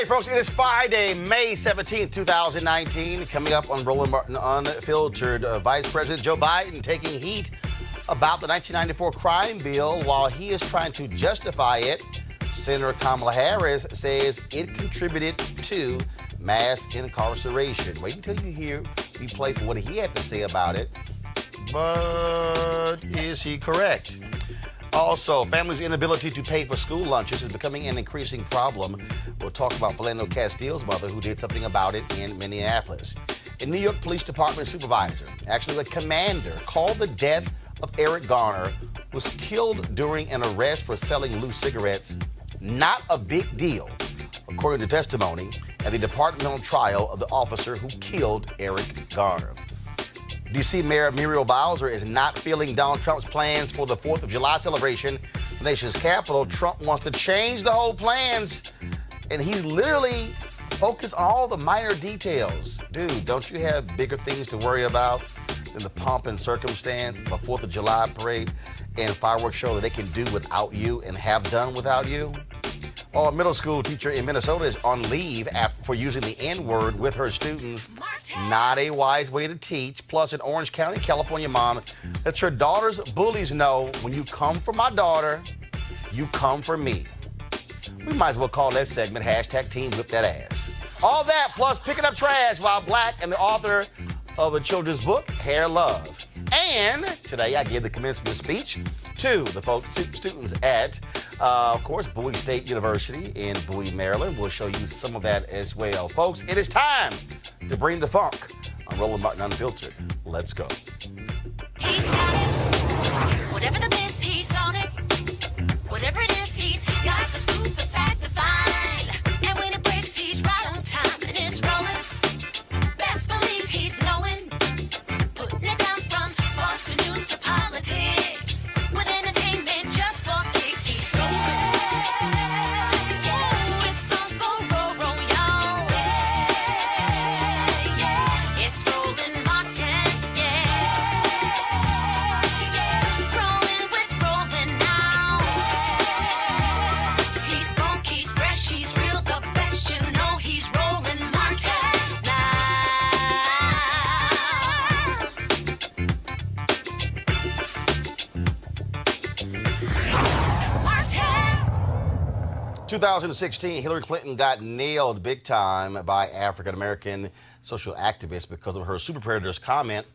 right, folks, it is Friday, May 17th, 2019. Coming up on Roland Martin Unfiltered, Vice President Joe Biden taking heat about the 1994 crime bill while he is trying to justify it. Senator Kamala Harris says it contributed to mass incarceration. Wait until you hear me play for what he had to say about it. But is he correct? Also, families' inability to pay for school lunches is becoming an increasing problem. We'll talk about Philando Castile's mother, who did something about it in Minneapolis. A New York Police Department supervisor, actually a commander, called the death of Eric Garner, who was killed during an arrest for selling loose cigarettes, not a big deal, according to testimony at the departmental trial of the officer who killed Eric Garner. D.C. Mayor Murial Bowser is not feeling Donald Trump's plans for the 4th of July celebration in the nation's capital. Trump wants to change the whole plans, and he's literally focused on all the minor details. Dude, don't you have bigger things to worry about than the pomp and circumstance of a 4th of July parade and fireworks show that they can do without you and have done without you? Oh, a middle school teacher in Minnesota is on leave for using the N-word with her students. Not a wise way to teach. Plus, an Orange County, California mom lets her daughter's bullies know, when you come for my daughter, you come for me. We might as well call that segment hashtag Team Whip That Ass. All that, plus picking up trash while black and the author of a children's book, Hair Love. And today I give the commencement speech to the folks, students at, of course, Bowie State University in Bowie, Maryland. We'll show you some of that as well. Folks, it is time to bring the funk on Roland Martin Unfiltered. Let's go. He's got it. Whatever the miss, he's on it. Whatever it is, he's got the scoop, the fact, the find. And when it breaks, he's right on time. And it's rolling. Best believe he's knowing. Putting it down from sports to news to politics. With entertainment just for kicks, he's rolling. Yeah, it's Uncle Roro, y'all. Yeah, it's Roland Martin. Yeah, rolling with Roland now. He's funk, he's fresh, he's real, the best. You know he's Roland Martin now. 2016, Hillary Clinton got nailed big time by African-American social activists because of her super predators comment,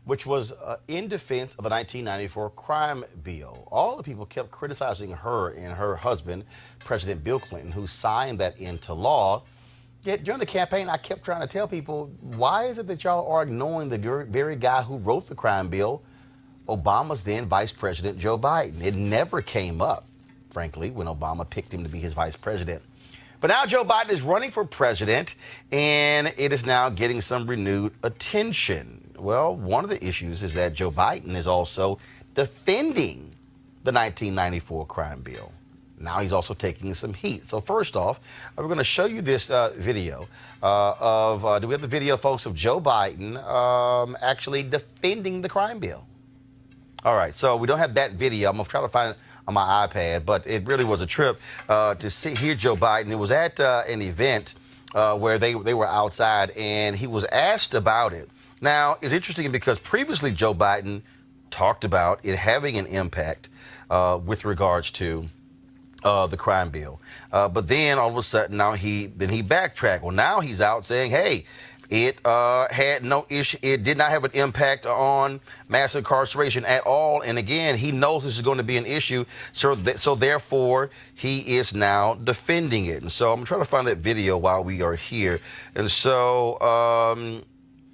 which was in defense of the 1994 crime bill. All the people kept criticizing her and her husband, President Bill Clinton, who signed that into law. Yet during the campaign, I kept trying to tell people, why is it that y'all are ignoring the very guy who wrote the crime bill, Obama's then Vice President Joe Biden? It never came up, frankly, when Obama picked him to be his vice president. But now Joe Biden is running for president, and it is now getting some renewed attention. Well, one of the issues is that Joe Biden is also defending the 1994 crime bill. Now he's also taking some heat. So first off, we're going to show you this video do we have the video, folks, of Joe Biden actually defending the crime bill? All right, so we don't have that video. I'm going to try to find it on my iPad, but it really was a trip to hear Joe Biden. It was at an event where they were outside, and he was asked about it. Now, it's interesting because previously Joe Biden talked about it having an impact with regards to the crime bill. But then all of a sudden now he backtracked. Well, now he's out saying, hey, it had no issue. It did not have an impact on mass incarceration at all. And again, he knows this is going to be an issue. So therefore, he is now defending it. And so I'm trying to find that video while we are here. And so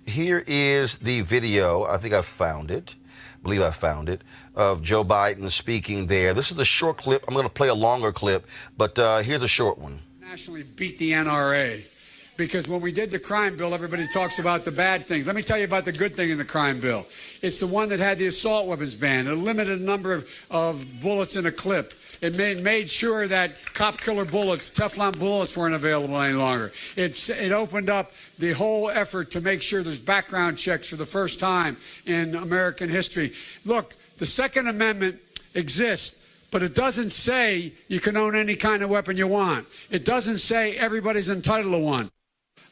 here is the video. I think I found it. I believe I found it, of Joe Biden speaking there. This is a short clip. I'm going to play a longer clip, but here's a short one. Nationally beat the NRA. Because when we did the crime bill, everybody talks about the bad things. Let me tell you about the good thing in the crime bill. It's the one that had the assault weapons ban, a limited number of bullets in a clip. It made sure that cop killer bullets, Teflon bullets, weren't available any longer. It opened up the whole effort to make sure there's background checks for the first time in American history. Look, the Second Amendment exists But it doesn't say you can own any kind of weapon you want. It doesn't say everybody's entitled to one.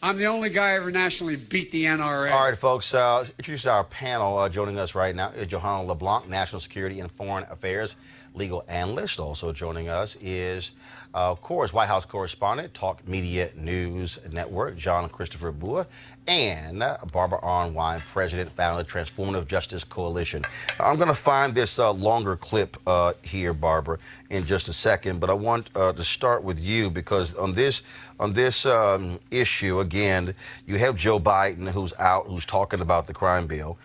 I'm the only guy ever nationally beat the NRA. All right, folks, introduce our panel. Joining us right now is Johanna LeBlanc, National Security and Foreign Affairs legal analyst. Also joining us is, of course, White House correspondent, Talk Media News Network, John Christopher Bua, and Barbara Arnwine, president, founder of the Transformative Justice Coalition. I'm going to find this longer clip here, Barbara, in just a second, but I want to start with you because on this issue, again, you have Joe Biden who's talking about the crime bill,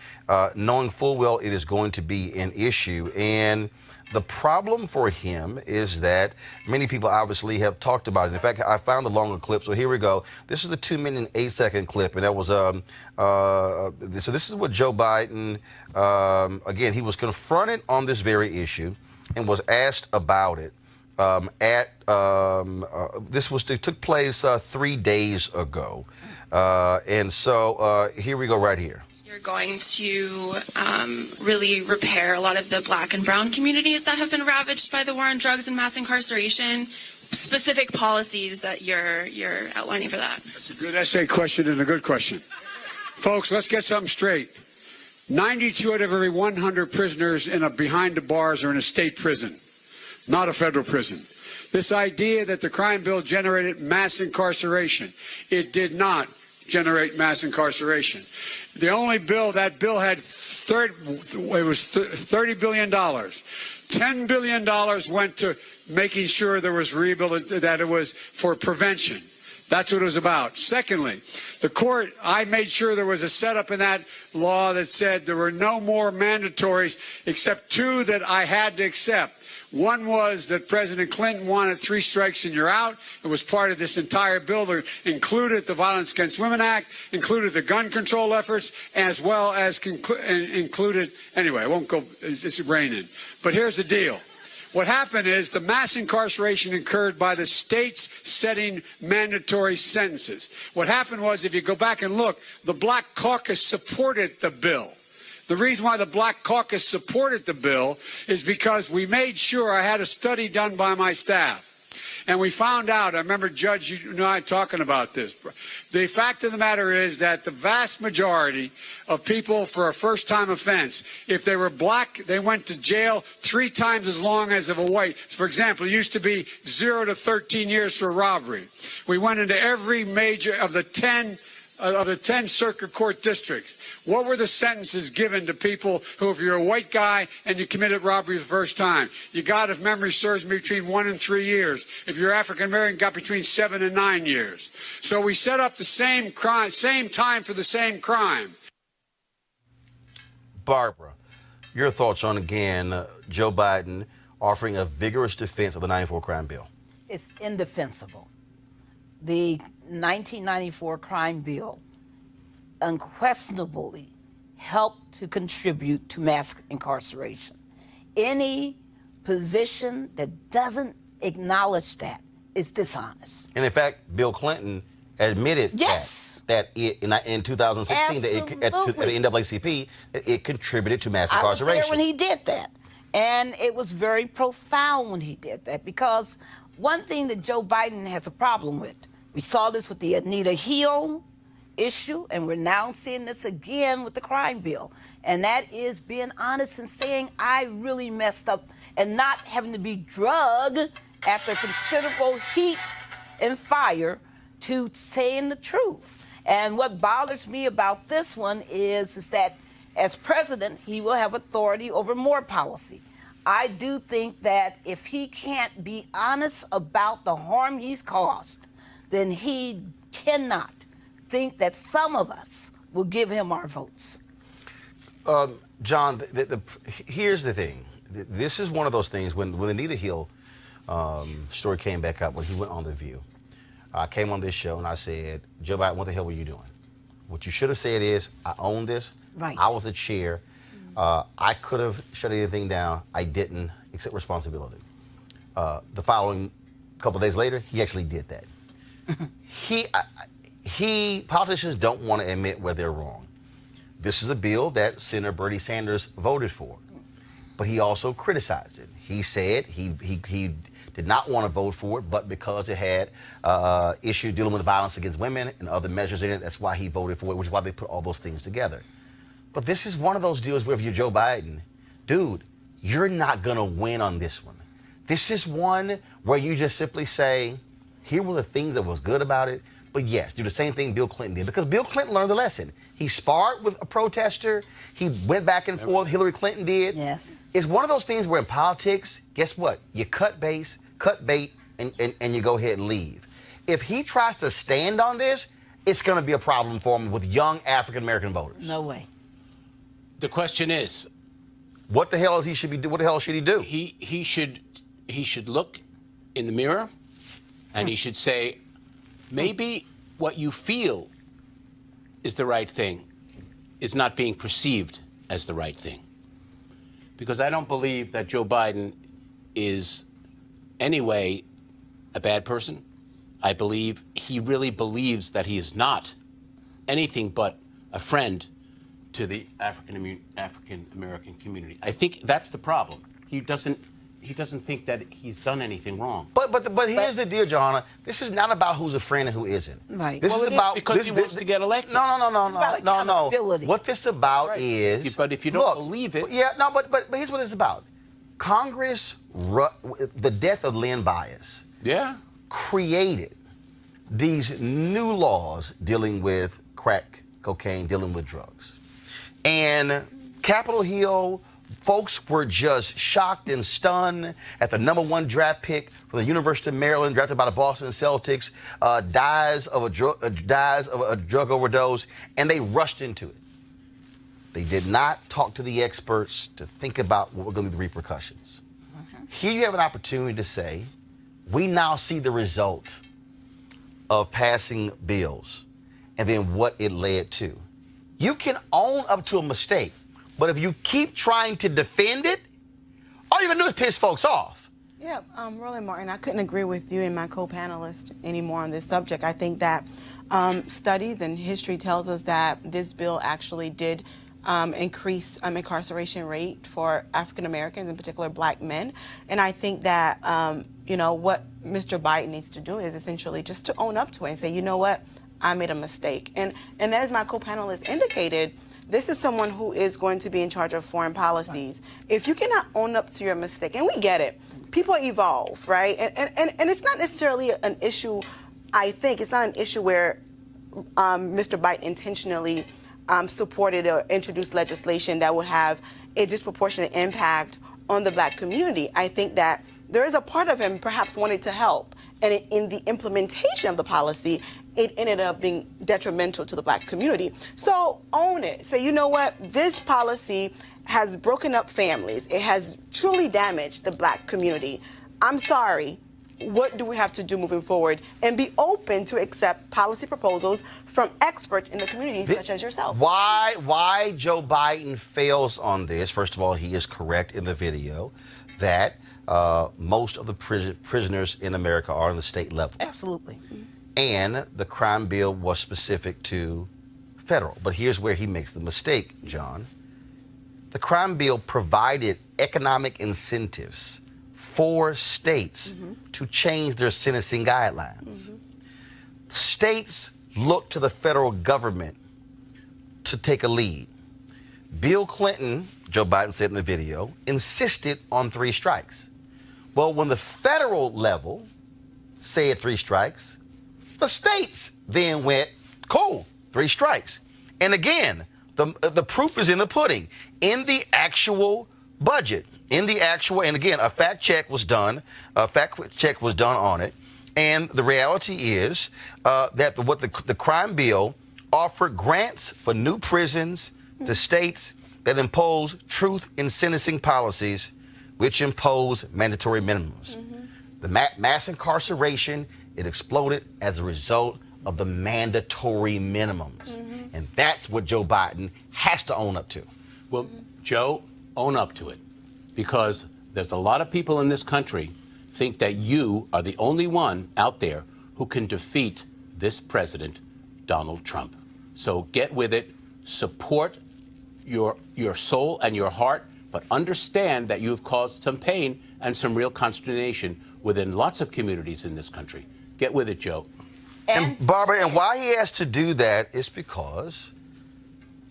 knowing full well it is going to be an issue. And the problem for him is that many people obviously have talked about it. In fact, I found the longer clip, so here we go. This is the 2 minute and 8 second clip, and that was so this is what Joe Biden, again, he was confronted on this very issue and was asked about it it took place 3 days ago, and so here we go right here. You're going to really repair a lot of the black and brown communities that have been ravaged by the war on drugs and mass incarceration. Specific policies that you're outlining for that. That's a good essay question and a good question. Folks, let's get something straight. 92 out of every 100 prisoners behind the bars are in a state prison, not a federal prison. This idea that the crime bill generated mass incarceration, it did not generate mass incarceration. The only bill, that bill had $30 billion. $10 billion went to making sure there was that it was for prevention. That's what it was about. Secondly, the court, I made sure there was a setup in that law that said there were no more mandatories except two that I had to accept. One was that President Clinton wanted 3 strikes and you're out. It was part of this entire bill that included the Violence Against Women Act, included the gun control efforts, as well as included, anyway, I won't go, it's raining. But here's the deal. What happened is the mass incarceration occurred by the states setting mandatory sentences. What happened was, if you go back and look, the Black Caucus supported the bill. The reason why the Black Caucus supported the bill is because we made sure, I had a study done by my staff, and we found out, I remember, Judge, you and I talking about this. The fact of the matter is that the vast majority of people for a first-time offense, if they were black, they went to jail 3 times as long as of a white. For example, it used to be 0 to 13 years for robbery. We went into every major of the 10 circuit court districts. What were the sentences given to people who, if you're a white guy and you committed robbery the first time, you got, if memory serves me, between 1 and 3 years. If you're African American, got between 7 and 9 years. So we set up the same crime, same time for the same crime. Barbara, your thoughts on, again, Joe Biden offering a vigorous defense of the 94 crime bill? It's indefensible. The 1994 crime bill unquestionably helped to contribute to mass incarceration. Any position that doesn't acknowledge that is dishonest. And in fact, Bill Clinton admitted that in 2016 that at the NAACP that it contributed to mass incarceration. I was there when he did that, and it was very profound when he did that, because one thing that Joe Biden has a problem with, we saw this with the Anita Hill issue, and we're now seeing this again with the crime bill. And that is being honest and saying, I really messed up, and not having to be drugged after considerable heat and fire to saying the truth. And what bothers me about this one is that as president, he will have authority over more policy. I do think that if he can't be honest about the harm he's caused, then he cannot think that some of us will give him our votes. John, here's the thing. This is one of those things, when the Anita Hill story came back up, when he went on The View, I came on this show and I said, Joe Biden, what the hell were you doing? What you should have said is, I own this. Right. I was the chair. I could have shut anything down. I didn't accept responsibility. The following couple of days later, he actually did that. Politicians don't want to admit where they're wrong. This is a bill that Senator Bernie Sanders voted for. but he also criticized it. He said he did not want to vote for it, but because it had issue dealing with violence against women and other measures in it, that's why he voted for it, which is why they put all those things together. But this is one of those deals where if you're Joe Biden, dude, you're not going to win on this one. This is one where you just simply say, here were the things that was good about it. But yes, do the same thing Bill Clinton did, because Bill Clinton learned the lesson. He sparred with a protester. He went back and forth. Hillary Clinton did. Yes. It's one of those things where in politics, guess what? You cut bait, and you go ahead and leave. If he tries to stand on this, it's going to be a problem for him with young African-American voters. No way. The question is, what the hell is he should be do? What the hell should he do? He should look in the mirror, and he should say, maybe what you feel is the right thing is not being perceived as the right thing. Because I don't believe that Joe Biden is anyway a bad person. I believe he really believes that he is not anything but a friend to the African American community. I think that's the problem. He doesn't think that he's done anything wrong. But here's the deal, Johanna. This is not about who's a friend and who isn't. Right. This Well, is it is about because he wants to get elected. No. It's about accountability. What this about Right. is. But if you don't believe it, But here's what it's about. Congress, the death of Len Bias, yeah, created these new laws dealing with crack cocaine, dealing with drugs. And Capitol Hill, folks were just shocked and stunned at the #1 draft pick for the University of Maryland, drafted by the Boston Celtics, dies of a drug overdose, and they rushed into it. They did not talk to the experts to think about what were going to be the repercussions. Here you have an opportunity to say, we now see the result of passing bills and then what it led to. You can own up to a mistake, but if you keep trying to defend it, all you're going to do is piss folks off. Yeah, Roland Martin, I couldn't agree with you and my co-panelist anymore on this subject. I think that studies and history tells us that this bill actually did increase incarceration rate for African Americans, in particular black men. And I think that, what Mr. Biden needs to do is essentially just to own up to it and say, you know what, I made a mistake. And as my co-panelist indicated, this is someone who is going to be in charge of foreign policies. If you cannot own up to your mistake, and we get it, people evolve, right? And it's not necessarily an issue, I think, it's not an issue where Mr. Biden intentionally supported or introduced legislation that would have a disproportionate impact on the black community. I think that there is a part of him perhaps wanted to help, and in the implementation of the policy, it ended up being detrimental to the black community. So own it. Say, you know what, this policy has broken up families. It has truly damaged the black community. I'm sorry. What do we have to do moving forward? And be open to accept policy proposals from experts in the community, such as yourself. Why Joe Biden fails on this, first of all, he is correct in the video that most of the prisoners in America are on the state level. Absolutely. And the crime bill was specific to federal. But here's where he makes the mistake, John. The crime bill provided economic incentives for states to change their sentencing guidelines. States look to the federal government to take a lead. Bill Clinton, Joe Biden said in the video, insisted on 3 strikes. Well, when the federal level said 3 strikes, the states then went, cool, 3 strikes. And again, the proof is in the pudding. In the actual budget, and again, a fact check was done on it. And the reality is that the crime bill offered grants for new prisons to states that impose truth in sentencing policies, which impose mandatory minimums. The mass incarceration, it exploded as a result of the mandatory minimums. And that's what Joe Biden has to own up to. Well, Joe, own up to it. Because there's a lot of people in this country think that you are the only one out there who can defeat this president, Donald Trump. So get with it. Support your soul and your heart but understand that you have caused some pain and some real consternation within lots of communities in this country. Get with it, Joe. And Barbara, and why he has to do that is because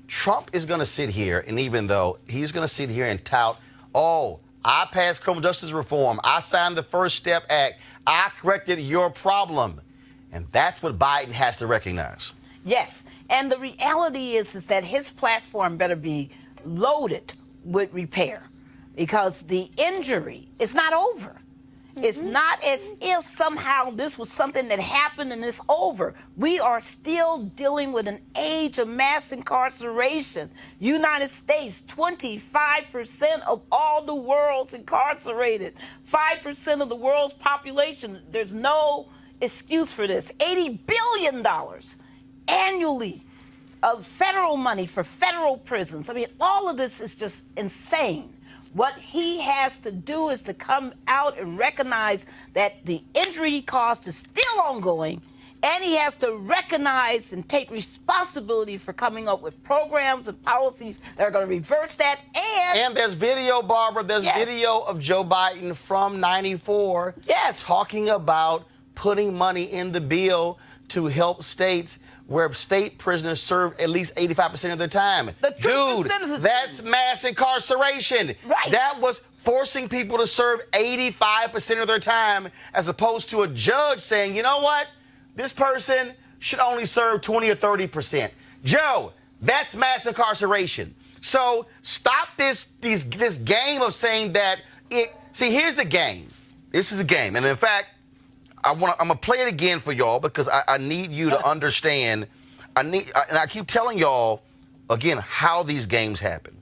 Trump is going to sit here, and even though he's going to sit here and tout, oh, I passed criminal justice reform, I signed the First Step Act, I corrected your problem. And that's what Biden has to recognize. Yes, and the reality is that his platform better be loaded with repair, because the injury is not over. It's not as if somehow this was something that happened and it's over. We are still dealing with an age of mass incarceration. United States, 25% of all the world's incarcerated, 5% of the world's population. There's no excuse for this. $80 billion annually of federal money for federal prisons. I mean, all of this is just insane. What he has to do is to come out and recognize that the injury he caused is still ongoing, and he has to recognize and take responsibility for coming up with programs and policies that are going to reverse that. And there's video, Barbara, there's video of Joe Biden from '94 talking about putting money in the bill to help states where state prisoners serve at least 85% of their time. Dude, that's mass incarceration. Right. That was forcing people to serve 85% of their time, as opposed to a judge saying, you know what, this person should only serve 20 or 30%. Joe, that's mass incarceration. So stop this game of saying that see, here's the game. This is the game. And in fact, I'm gonna play it again for y'all, because I need you to understand. And I keep telling y'all again how these games happen.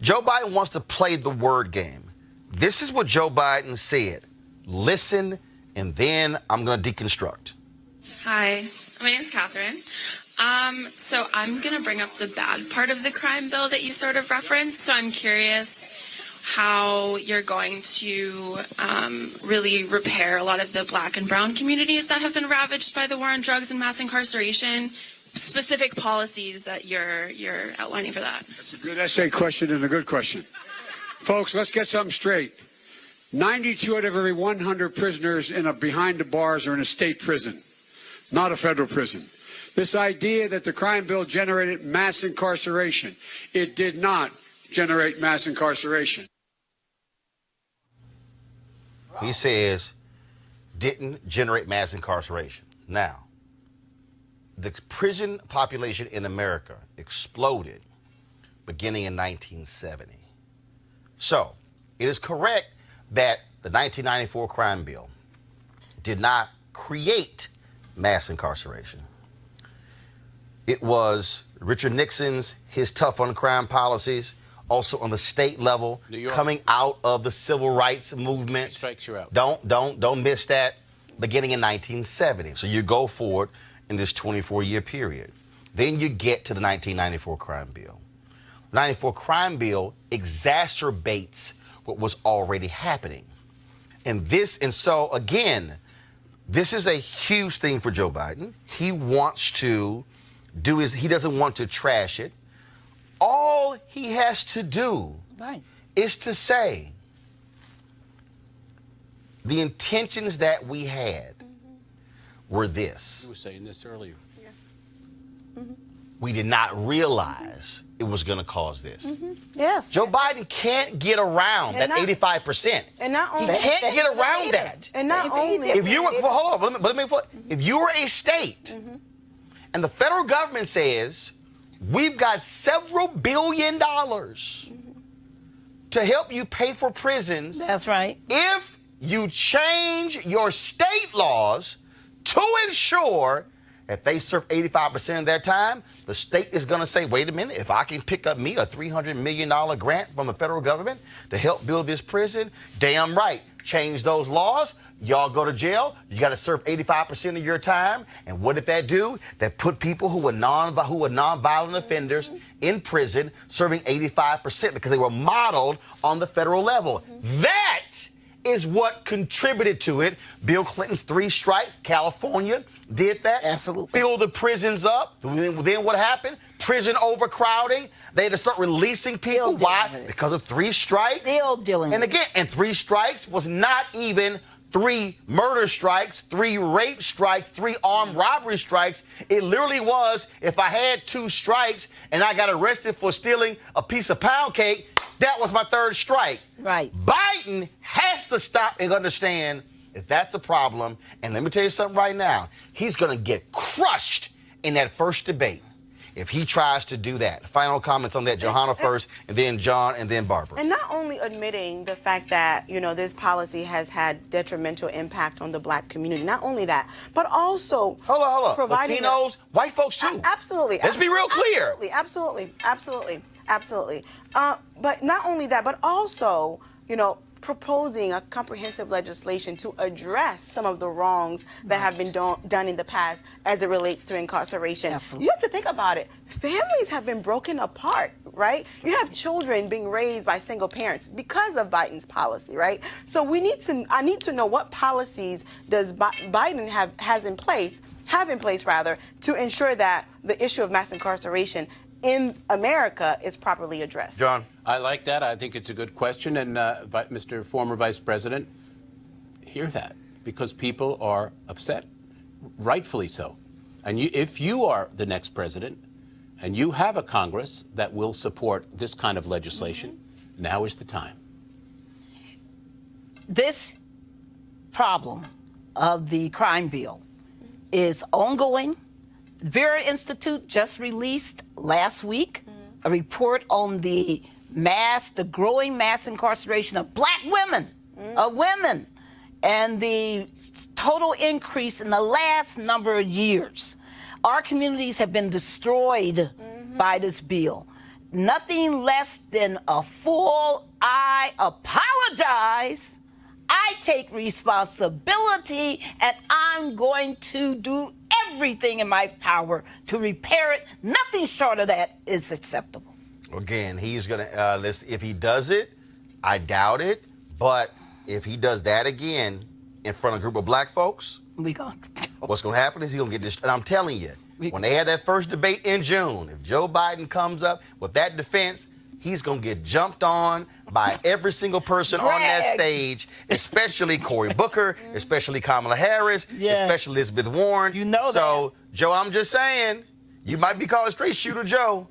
Joe Biden wants to play the word game. This is what Joe Biden said. Listen, and then I'm gonna deconstruct. Hi, my name's Catherine. So I'm gonna bring up the bad part of the crime bill that you sort of referenced. So I'm curious how you're going to really repair a lot of the Black and brown communities that have been ravaged by the war on drugs and mass incarceration, specific policies that you're outlining for that. That's a good essay question and a good question. Folks, let's get something straight. 92 out of every 100 prisoners behind the bars are in a state prison, not a federal prison. This idea that the crime bill generated mass incarceration, it did not generate mass incarceration. He says didn't generate mass incarceration. Now, the prison population in America exploded beginning in 1970. So it is correct that the 1994 crime bill did not create mass incarceration. It was Richard Nixon's, his tough on crime policies, also on the state level, coming out of the civil rights movement. Strikes you out. Don't miss that. Beginning in 1970. So you go forward in this 24-year period. Then you get to the 1994 crime bill. The 94 crime bill exacerbates what was already happening. And so again, this is a huge thing for Joe Biden. He wants to he doesn't want to trash it. All he has to do is to say the intentions that we had were this. You were saying this earlier. We did not realize it was going to cause this. Yes. Joe Biden can't get around that 85%. And not only he can't get around that. And not only if you were, hold on, let me if you were a state and the federal government says, we've got several $1 billion to help you pay for prisons. That's right. If you change your state laws to ensure that they serve 85% of their time, the state is going to say, wait a minute, if I can pick up me a $300 million grant from the federal government to help build this prison, damn right, change those laws. Y'all go to jail. You got to serve 85% of your time. And what did that do? That put people who were non-violent offenders in prison serving 85% because they were modeled on the federal level. That is what contributed to it. Bill Clinton's 3 strikes, California did that. Absolutely. Filled the prisons up. Then what happened? Prison overcrowding. They had to start releasing people. Why? Because of 3 strikes. Still dealing with it. And again, and 3 strikes was not even 3 murder strikes, 3 rape strikes, 3 armed robbery strikes. It literally was, if I had 2 strikes and I got arrested for stealing a piece of pound cake, that was my 3rd strike. Right. Biden has to stop and understand if that's a problem. And let me tell you something right now. He's going to get crushed in that first debate if he tries to do that. Final comments on that. Johanna first, and then John, and then Barbara. And not only admitting the fact that, this policy has had detrimental impact on the black community, not only that, but also Hold on. providing Latinos, white folks too. Absolutely. Let's be real clear. Absolutely. But not only that, but also, proposing a comprehensive legislation to address some of the wrongs that have been done in the past as it relates to incarceration. Absolutely. You have to think about it. Families have been broken apart, right? You have children being raised by single parents because of Biden's policy, right? So I need to know what policies does Biden have in place to ensure that the issue of mass incarceration in America is properly addressed. John. I like that. I think it's a good question. And Mr. Former Vice President, hear that, because people are upset, rightfully so. And if you are the next president and you have a Congress that will support this kind of legislation, now is the time. This problem of the crime bill is ongoing. Vera Institute just released last week a report on the growing mass incarceration of black women, and the total increase in the last number of years. Our communities have been destroyed by this bill. Nothing less than a full I apologize. I take responsibility, and I'm going to do everything in my power to repair it. Nothing short of that is acceptable. Again, he's going to, if he does it, I doubt it, but if he does that again in front of a group of black folks, what's going to happen is he's going to get this. And I'm telling you, when they had that first debate in June, if Joe Biden comes up with that defense, he's going to get jumped on by every single person on that stage, especially Cory Booker, especially Kamala Harris, especially Elizabeth Warren. So, Joe, I'm just saying, you might be called Straight Shooter Joe.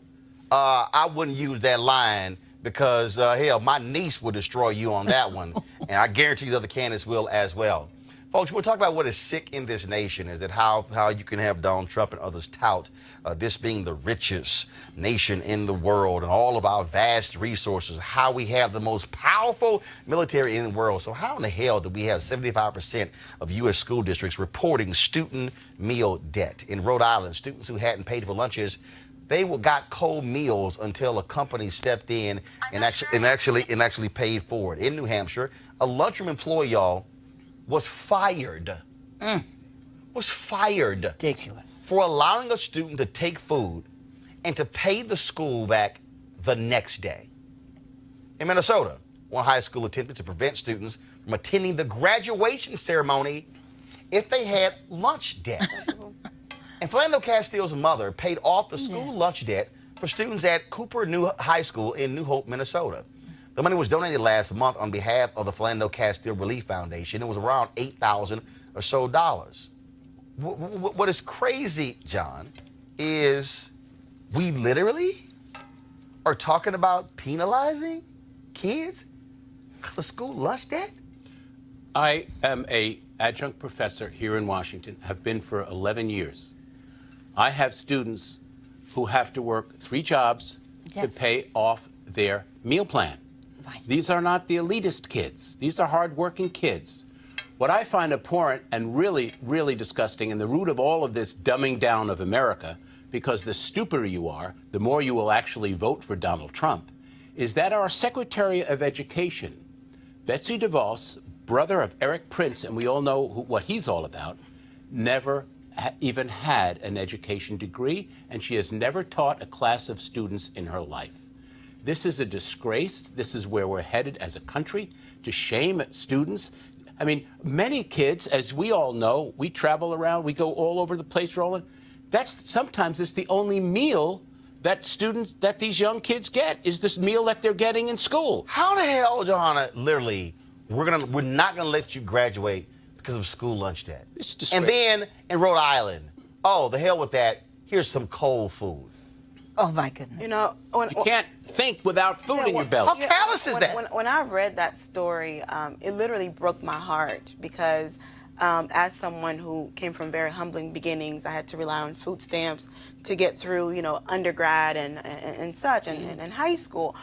I wouldn't use that line because, hell, my niece will destroy you on that one. And I guarantee the other candidates will as well. Folks, we'll talk about what is sick in this nation, is that how you can have Donald Trump and others tout this being the richest nation in the world and all of our vast resources, how we have the most powerful military in the world. So how in the hell do we have 75% of U.S. school districts reporting student meal debt? In Rhode Island, students who hadn't paid for lunches, they got cold meals until a company stepped in and actually paid for it. In New Hampshire, a lunchroom employee, y'all, was fired. Was fired. Ridiculous. For allowing a student to take food and to pay the school back the next day. In Minnesota, one high school attempted to prevent students from attending the graduation ceremony if they had lunch debt. And Philando Castile's mother paid off the school lunch debt for students at Cooper New High School in New Hope, Minnesota. The money was donated last month on behalf of the Philando Castile Relief Foundation. It was around $8,000 or so. What is crazy, John, is we literally are talking about penalizing kids because of school lunch debt? I am an adjunct professor here in Washington, have been for 11 years. I have students who have to work 3 jobs to pay off their meal plan. Right. These are not the elitist kids. These are hardworking kids. What I find abhorrent and really, really disgusting, and the root of all of this dumbing down of America, because the stupider you are, the more you will actually vote for Donald Trump, is that our Secretary of Education, Betsy DeVos, brother of Eric Prince, and we all know what he's all about, never even had an education degree, and she has never taught a class of students in her life. This is a disgrace. This is where we're headed as a country, to shame students. I mean, many kids, as we all know, we travel around, we go all over the place, Roland. Sometimes it's the only meal that these young kids get, is this meal that they're getting in school. How the hell, Johanna, literally, we're not gonna let you graduate because of school lunch debt? It's disgrace. And then in Rhode Island, oh, the hell with that, here's some cold food. Oh, my goodness. You know, You can't think without food in your belly. How callous is that? When I read that story, it literally broke my heart because as someone who came from very humbling beginnings, I had to rely on food stamps to get through, you know, undergrad and such, and high school.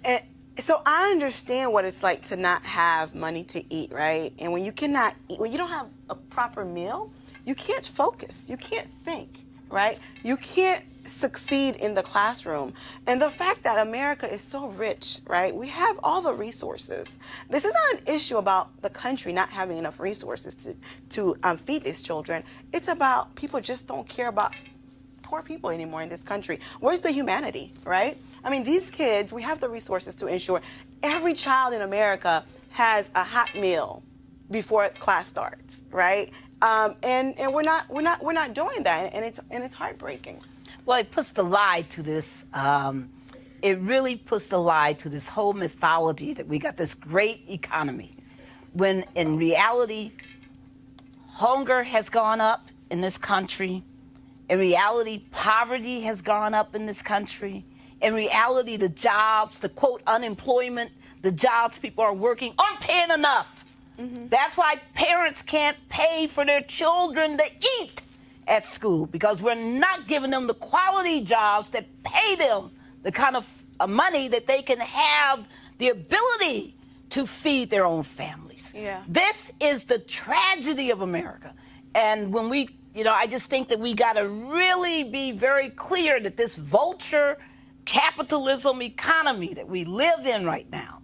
And so I understand what it's like to not have money to eat, right? And when you cannot eat, when you don't have a proper meal, you can't focus, you can't think, right? You can't succeed in the classroom. And the fact that America is so rich, right? We have all the resources. This is not an issue about the country not having enough resources to feed these children. It's about people just don't care about poor people anymore in this country. Where's the humanity, right? I mean, these kids, we have the resources to ensure every child in America has a hot meal before class starts, right? And we're not doing that, and it's heartbreaking. Well, it puts the lie to this. It really puts the lie to this whole mythology that we got this great economy, when in reality, hunger has gone up in this country. In reality, poverty has gone up in this country. In reality, the jobs, the quote unemployment, the jobs people are working aren't paying enough. Mm-hmm. That's why parents can't pay for their children to eat at school, because we're not giving them the quality jobs that pay them the kind of money that they can have the ability to feed their own families. Yeah. This is the tragedy of America. And when we, I just think that we got to really be very clear that this vulture capitalism economy that we live in right now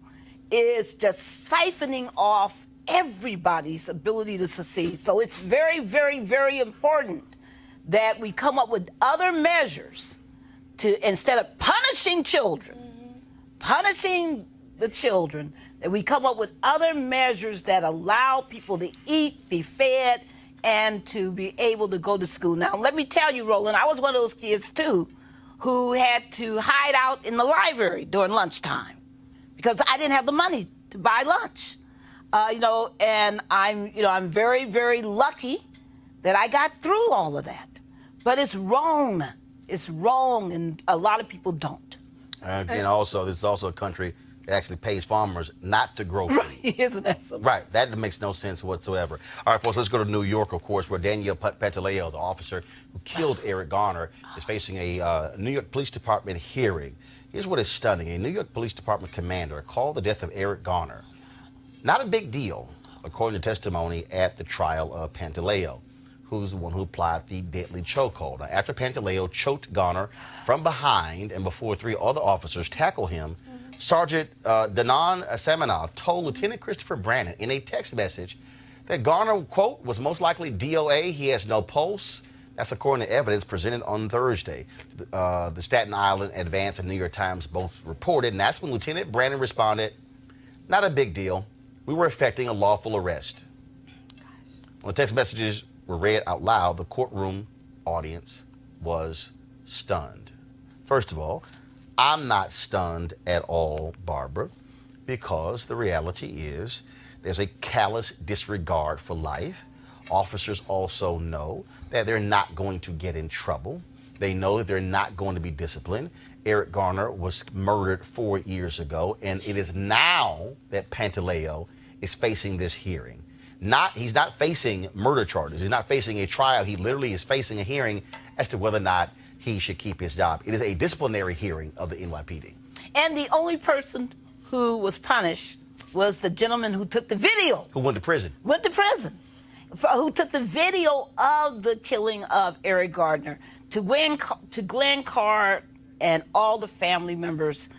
is just siphoning off everybody's ability to succeed. So it's very, very, very important that we come up with other measures to, instead of punishing children, punishing the children, that we come up with other measures that allow people to eat, be fed, and to be able to go to school. Now, let me tell you, Roland, I was one of those kids, too, who had to hide out in the library during lunchtime because I didn't have the money to buy lunch. And I'm very, very lucky that I got through all of that. But it's wrong. It's wrong, and a lot of people don't. And also, this is also a country that actually pays farmers not to grow food. Right, isn't that something? Right, that makes no sense whatsoever. All right, folks, let's go to New York, of course, where Danielle Pantaleo, the officer who killed Eric Garner, is facing a New York Police Department hearing. Here's what is stunning. A New York Police Department commander called the death of Eric Garner not a big deal, according to testimony at the trial of Pantaleo, who's the one who applied the deadly chokehold. Now, after Pantaleo choked Garner from behind and before three other officers tackled him, Sergeant Danon Samanov told Lieutenant Christopher Brannon in a text message that Garner, quote, was most likely DOA. He has no pulse. That's according to evidence presented on Thursday. The Staten Island Advance and New York Times both reported, and that's when Lieutenant Brannon responded, not a big deal. We were effecting a lawful arrest. When the text messages were read out loud, the courtroom audience was stunned. First of all, I'm not stunned at all, Barbara, because the reality is there's a callous disregard for life. Officers also know that they're not going to get in trouble. They know that they're not going to be disciplined. Eric Garner was murdered 4 years ago, and it is now that Pantaleo is facing this hearing. He's not facing murder charges. He's not facing a trial. He literally is facing a hearing as to whether or not he should keep his job. It is a disciplinary hearing of the NYPD. And the only person who was punished was the gentleman who took the video. Who went to prison. Who took the video of the killing of Eric Garner. To Glenn Carr and all the family members,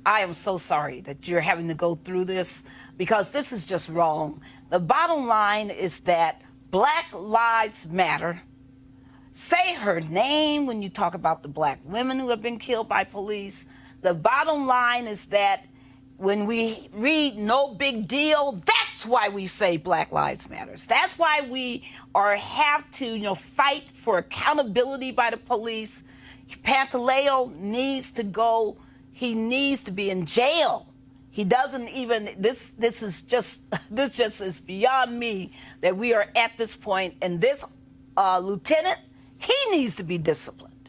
I am so sorry that you're having to go through this, because this is just wrong. The bottom line is that Black Lives Matter. Say her name when you talk about the black women who have been killed by police. The bottom line is that when we read no big deal, that's why we say Black Lives Matters. That's why we have to, fight for accountability by the police. Pantaleo needs to go. He needs to be in jail. He doesn't even. This just is beyond me that we are at this point. And this lieutenant, he needs to be disciplined,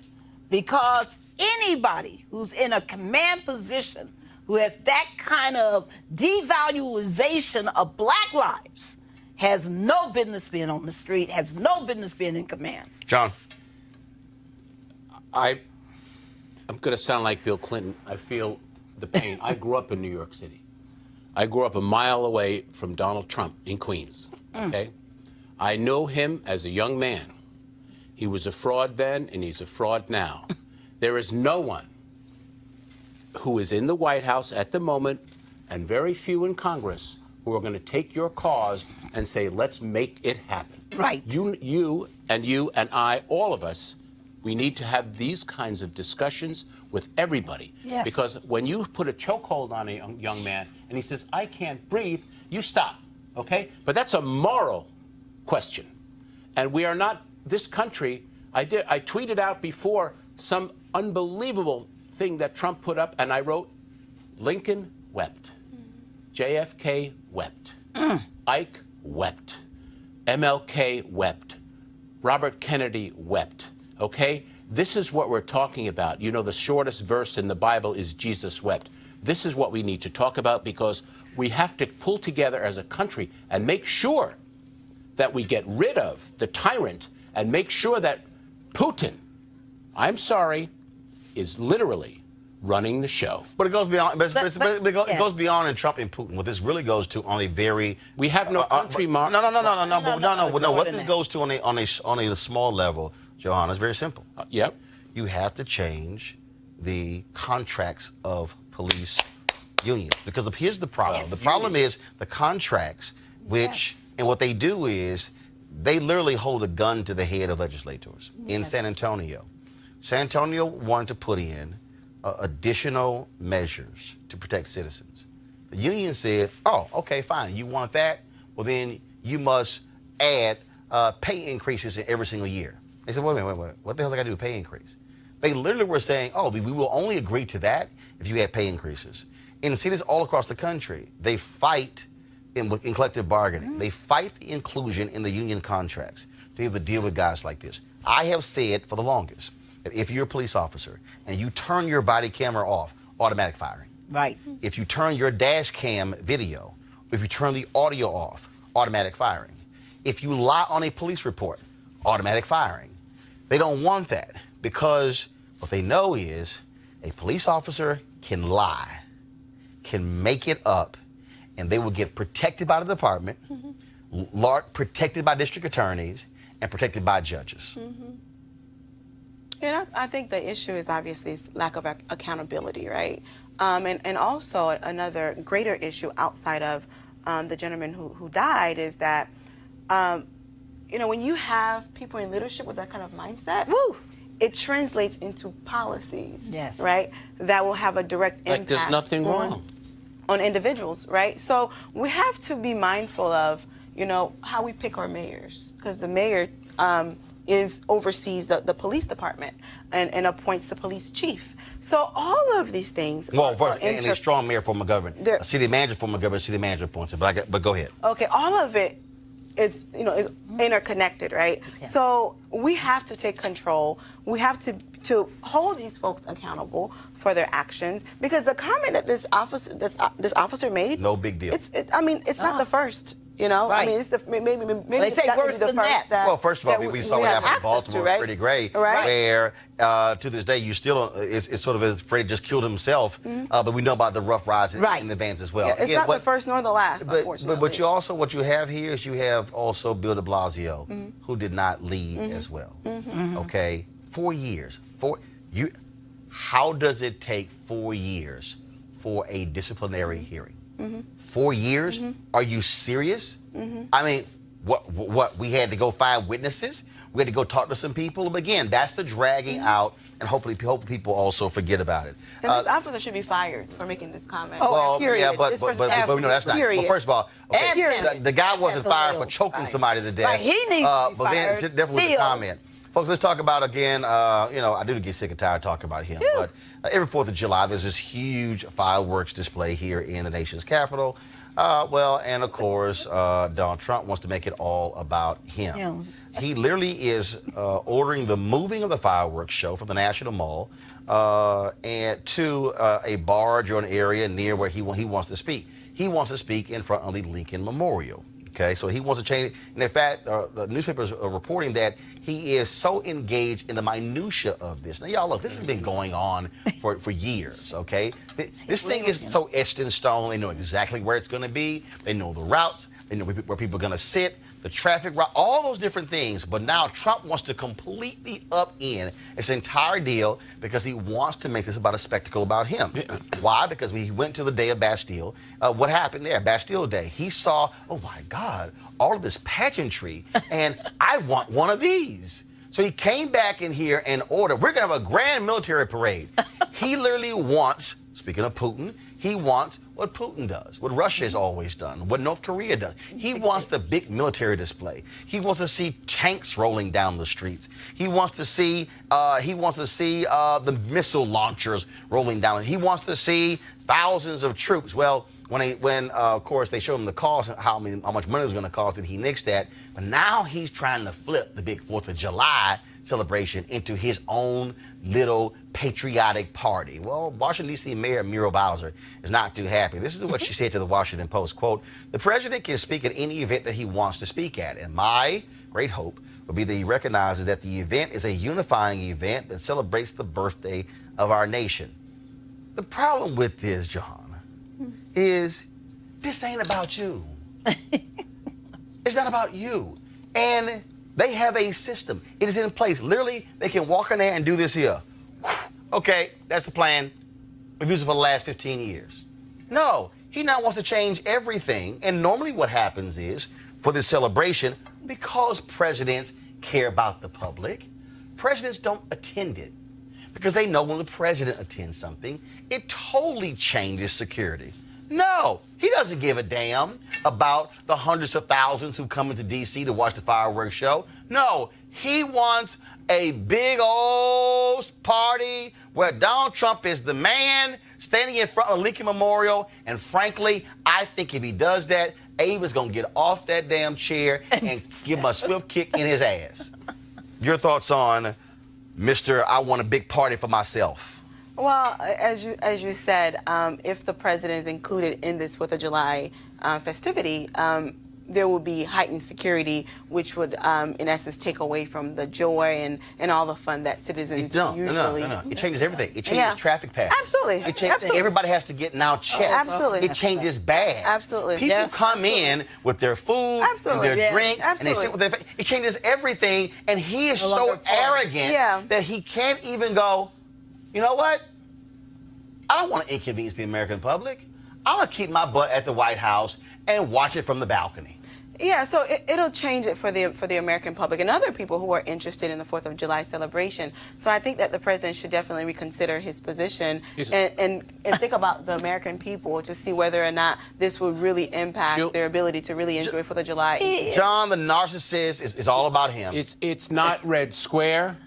because anybody who's in a command position who has that kind of devaluation of Black lives has no business being on the street, has no business being in command. John. I'm going to sound like Bill Clinton. I feel the pain. I grew up in New York City. I grew up a mile away from Donald Trump in Queens. Okay? I know him as a young man. He was a fraud then, and he's a fraud now. There is no one who is in the White House at the moment, and very few in Congress, who are going to take your cause and say, let's make it happen. Right. You and I, all of us, we need to have these kinds of discussions with everybody. Yes. Because when you put a chokehold on a young man and he says, I can't breathe, you stop, okay? But that's a moral question. And we are not, this country, I tweeted out before some unbelievable thing that Trump put up, and I wrote, Lincoln wept. JFK wept. Ike wept. MLK wept. Robert Kennedy wept. Okay? This is what we're talking about. You know, the shortest verse in the Bible is Jesus wept. This is what we need to talk about, because we have to pull together as a country and make sure that we get rid of the tyrant and make sure that Putin, I'm sorry, is literally running the show. But it goes beyond. It goes beyond in Trump and Putin. What this really goes to on a very. We have no country, Mark. No. What this goes to on a small level, Johanna, is very simple. Yep. You have to change the contracts of police unions, because here's the problem. Yes. The problem is the contracts, which and what they do is they literally hold a gun to the head of legislators in San Antonio. San Antonio wanted to put in additional measures to protect citizens. The union said, oh, okay, fine. You want that? Well, then you must add pay increases in every single year. They said, wait. What the hell I got to do with pay increase? They literally were saying, oh, we will only agree to that if you add pay increases. In cities all across the country, they fight in collective bargaining. They fight the inclusion in the union contracts to have to deal with guys like this. I have said for the longest, if you're a police officer and you turn your body camera off, automatic firing. Right. If you turn your dash cam video, if you turn the audio off, automatic firing. If you lie on a police report, automatic firing. They don't want that, because what they know is a police officer can lie, can make it up, and they will get protected by the department, protected by district attorneys, and protected by judges. And I think the issue is obviously lack of accountability, right? And also another greater issue outside of the gentleman who died is that, when you have people in leadership with that kind of mindset, it translates into policies, right, that will have a direct impact. Like there's nothing wrong. On individuals, right? So we have to be mindful of, how we pick our mayors, because the mayor oversees the police department and appoints the police chief. So all of these things. Well, and a strong mayor form of government, a city manager form of government, city manager appoints it. But go ahead. Okay, all of it is interconnected, right? Yeah. So we have to take control. We have to hold these folks accountable for their actions, because the comment that this officer made, no big deal. It's not the first. Right. I mean, it's maybe they say worse than that. Well, first of all, we saw what happened in Baltimore, right? Freddie Gray, where to this day you still it's sort of as Freddie just killed himself, but we know about the rough rides in the vans as well. Yeah, it's not the first nor the last, unfortunately. But what you have here is you have also Bill de Blasio, who did not lead as well. Okay, 4 years. How does it take 4 years for a disciplinary hearing? 4 years? Are you serious? I mean, What? We had to go find witnesses. We had to go talk to some people. But again, that's the dragging out, and hopefully people also forget about it. And this officer should be fired for making this comment. Well, period. yeah, but This person no, that's not. period. Well, first of all, And the guy wasn't fired for choking somebody to death. Right, he needs to be but then fired. definitely was a Still. comment. Folks, let's talk about again. I do get sick and tired talking about him. But every 4th of July, there's this huge fireworks display here in the nation's capital. And of course, Donald Trump wants to make it all about him. He literally is ordering the moving of the fireworks show from the National Mall and to a barge or an area near where he wants to speak. He wants to speak in front of the Lincoln Memorial. Okay, so he wants to change it. And in fact, the newspapers are reporting that he is so engaged in the minutia of this. Now, y'all, look, this has been going on for years, okay? This thing is so etched in stone. They know exactly where it's going to be. They know the routes. They know where people are going to sit, the traffic route, all those different things. But now Trump wants to completely upend this entire deal because he wants to make this about a spectacle about him. Why? Because he went to the day of Bastille. What happened there, Bastille Day? He saw, oh my God, all of this pageantry, and I want one of these. So he came back in here and ordered, we're going to have a grand military parade. He literally wants, speaking of Putin, he wants what Putin does, what Russia has always done, what North Korea does. He wants the big military display. He wants to see tanks rolling down the streets. He wants to see the missile launchers rolling down. He wants to see thousands of troops. Well, when of course they showed him the cost, how much money it was going to cost, and he nixed that. But now he's trying to flip the big 4th of July celebration into his own little patriotic party. Well, Washington, D.C. Mayor Murial Bowser is not too happy. This is what she said to the Washington Post, quote, "The president can speak at any event that he wants to speak at, and my great hope would be that he recognizes that the event is a unifying event that celebrates the birthday of our nation." The problem with this, John, is this ain't about you. It's not about you. And they have a system. It is in place. Literally, they can walk in there and do this here. Okay, that's the plan. We've used it for the last 15 years. No, he now wants to change everything. And normally what happens is, for this celebration, because presidents care about the public, presidents don't attend it. Because they know when the president attends something, it totally changes security. No, he doesn't give a damn about the hundreds of thousands who come into D.C. to watch the fireworks show. No, he wants a big old party where Donald Trump is the man standing in front of Lincoln Memorial. And frankly, I think if he does that, Abe is going to get off that damn chair and give him a swift kick in his ass. Your thoughts on Mr. I want a big party for myself? Well, as you said, if the president is included in this 4th of July festivity, there will be heightened security, which would, in essence, take away from the joy and all the fun that citizens usually. No. It changes everything. It changes traffic patterns. Absolutely. Absolutely. Everybody has to get now checked. Absolutely. It changes bags. Absolutely. People come in with their food and their drink, and they sit with their. It changes everything, and he is so arrogant that he can't even go, you know what? I don't want to inconvenience the American public. I'm going to keep my butt at the White House and watch it from the balcony. Yeah, so it'll change it for the American public and other people who are interested in the 4th of July celebration. So I think that the president should definitely reconsider his position and think about the American people to see whether or not this will really impact their ability to really enjoy 4th of July. John, the narcissist, is all about him. It's not Red Square.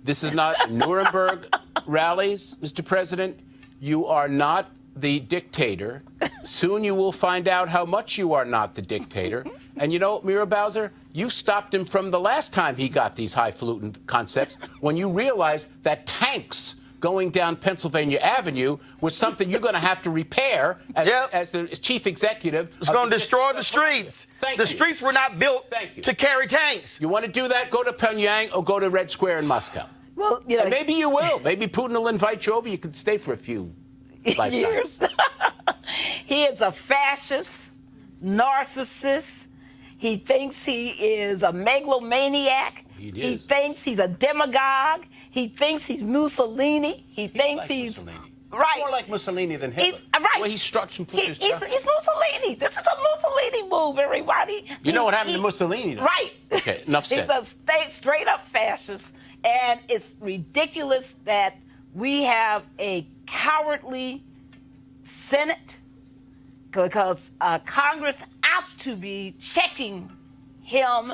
This is not Nuremberg rallies, Mr. President. You are not the dictator. Soon you will find out how much you are not the dictator. And you know, Muriel Bowser, you stopped him from the last time he got these highfalutin concepts when you realized that tanks going down Pennsylvania Avenue was something you're going to have to repair as the chief executive. It's going to destroy the streets. The streets were not built to carry tanks. You want to do that? Go to Pyongyang or go to Red Square in Moscow. Well, and maybe you will. Maybe Putin will invite you over. You can stay for a few years. He is a fascist, narcissist. He thinks he is a megalomaniac. He thinks he's a demagogue. He thinks he's Mussolini. He thinks he's right. More like Mussolini than Hitler. Right. The way he structured and put his he's Mussolini. This is a Mussolini move, everybody. You know what happened to Mussolini, though. Right. Okay, enough said. He's a straight up fascist, and it's ridiculous that we have a cowardly Senate, because Congress ought to be checking him.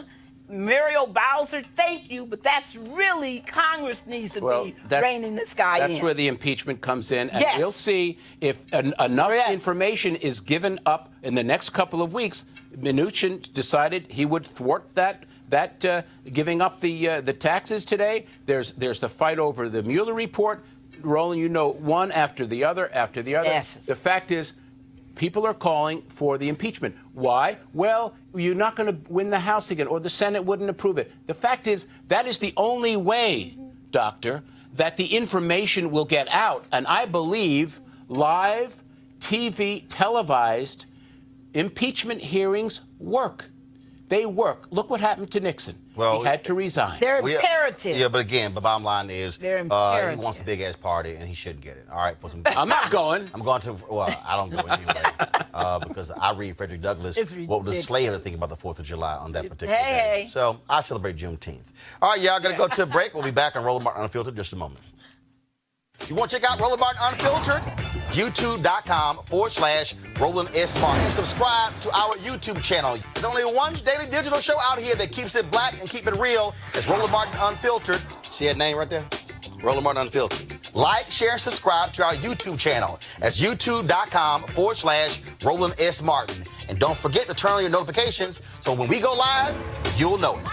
Muriel Bowser, thank you, but that's really Congress needs to be reining this guy in. That's where the impeachment comes in, and Yes. we'll see if enough Yes. information is given up in the next couple of weeks. Mnuchin decided he would thwart that giving up the taxes today. There's the fight over the Mueller report. Roland, you know, one after the other after the other. Yes. The fact is, people are calling for the impeachment. Why? Well, you're not going to win the House again, or the Senate wouldn't approve it. The fact is, that is the only way, Doctor, that the information will get out. And I believe live, TV, televised impeachment hearings work. They work. Look what happened to Nixon. Well, he had to resign. They're imperative. Yeah, but again, the bottom line is They're he imperative. wants a big-ass party, and he should get it. All right, for some. I'm not going. I'm going to. Well, I don't go anyway because I read Frederick Douglass. It's What would the slave ridiculous. think about the 4th of July on that particular Hey, day? hey. So I celebrate Juneteenth. All right, y'all, got to go to a break. We'll be back on Roland Martin Unfiltered in just a moment. You want to check out Roland Martin Unfiltered? YouTube.com/Roland S. Martin. And subscribe to our YouTube channel. There's only one daily digital show out here that keeps it black and keep it real. It's Roland Martin Unfiltered. See that name right there? Roland Martin Unfiltered. Like, share, and subscribe to our YouTube channel. That's YouTube.com/Roland S. Martin. And don't forget to turn on your notifications so when we go live, you'll know it.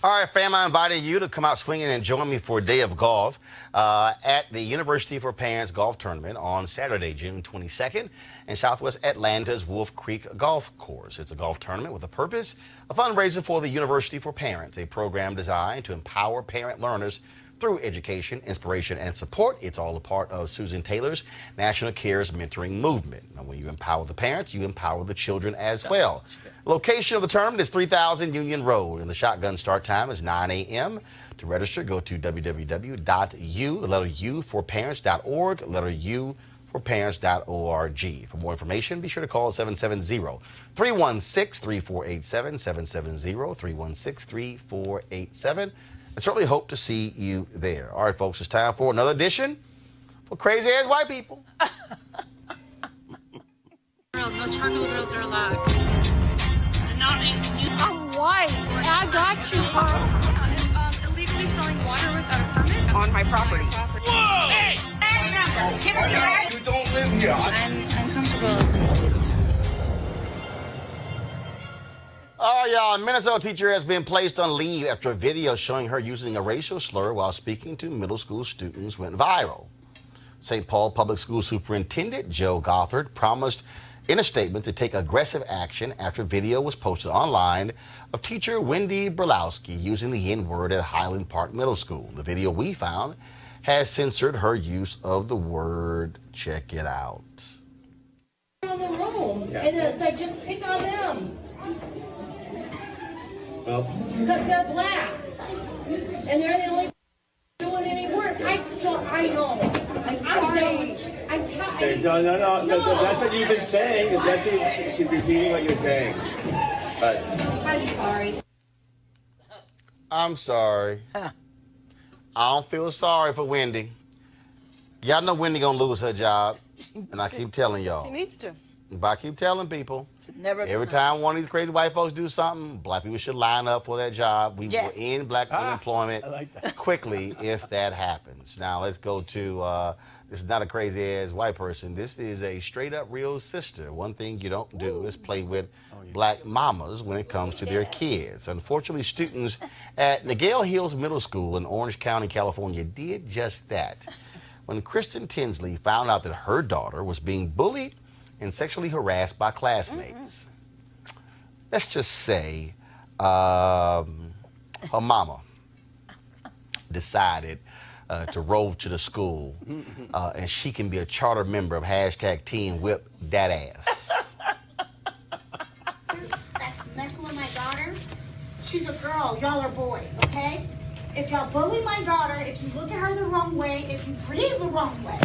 All right, fam, I invited you to come out swinging and join me for a day of golf at the University for Parents Golf Tournament on Saturday, June 22nd in Southwest Atlanta's Wolf Creek Golf Course. It's a golf tournament with a purpose, a fundraiser for the University for Parents, a program designed to empower parent learners through education, inspiration, and support. It's all a part of Susan Taylor's National Cares Mentoring Movement. Now, when you empower the parents, you empower the children as well. Location of the tournament is 3000 Union Road, and the shotgun start time is 9 a.m. To register, go to www.u4parents.org, letter U for parents.org. For more information, be sure to call 770-316-3487, 770-316-3487. I certainly hope to see you there. All right, folks, it's time for another edition for Crazy Ass White People. No charcoal grills are allowed. I'm white. I got you, Carl. Illegally selling water without a permit On my property. Whoa! Hey! You don't live here. I'm uncomfortable. All right, y'all. A Minnesota teacher has been placed on leave after a video showing her using a racial slur while speaking to middle school students went viral. St. Paul Public School Superintendent Joe Gothard promised in a statement to take aggressive action after video was posted online of teacher Wendy Brolowski using the N-word at Highland Park Middle School. The video we found has censored her use of the word. Check it out. In the room, and they just pick on them. Well, because they're black, and they're the only doing any work. I know. I'm sorry. No. That's what you've been saying. That's what she's repeating what you're saying. But I'm sorry. I'm sorry. I don't feel sorry for Wendy. Y'all know Wendy gonna lose her job, and I keep telling y'all. He needs to. But I keep telling people, Never every time one of these crazy white folks do something, black people should line up for that job. We will end black unemployment quickly if that happens. Now let's go to, this is not a crazy ass white person. This is a straight up real sister. One thing you don't do is play with black mamas when it comes to their kids. Unfortunately, students at Nagale Hills Middle School in Orange County, California did just that. When Kristen Tinsley found out that her daughter was being bullied and sexually harassed by classmates. Let's just say her mama decided to roll to the school and she can be a charter member of #Teen Whip Dat Ass. That's messing with my daughter. She's a girl. Y'all are boys, okay? If y'all bully my daughter, if you look at her the wrong way, if you breathe the wrong way,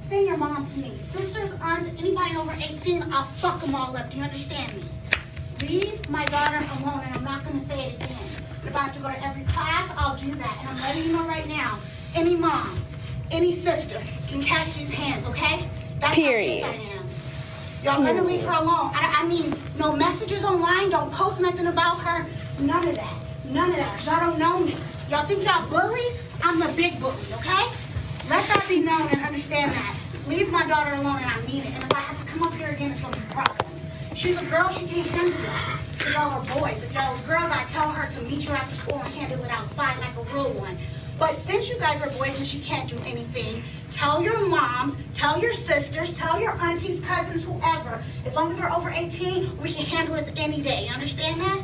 Send your mom to me. Sisters, aunts, anybody over 18, I'll fuck them all up. Do you understand me? Leave my daughter alone, and I'm not going to say it again. But if I have to go to every class, I'll do that. And I'm letting you know right now, any mom, any sister can catch these hands, okay? That's Period. how pissed I am. Y'all gonna leave her alone. I mean, no messages online, don't post nothing about her. None of that. None of that. Y'all don't know me. Y'all think y'all bullies? I'm the big bully, okay? Let that be known and understand that. Leave my daughter alone, and I mean it. And if I have to come up here again, it's gonna be problems. She's a girl, she can't handle y'all. If y'all are boys, if y'all are girls, I tell her to meet you after school and handle it outside like a real one. But since you guys are boys and she can't do anything, tell your moms, tell your sisters, tell your aunties, cousins, whoever. As long as they're over 18, we can handle this any day. You understand that?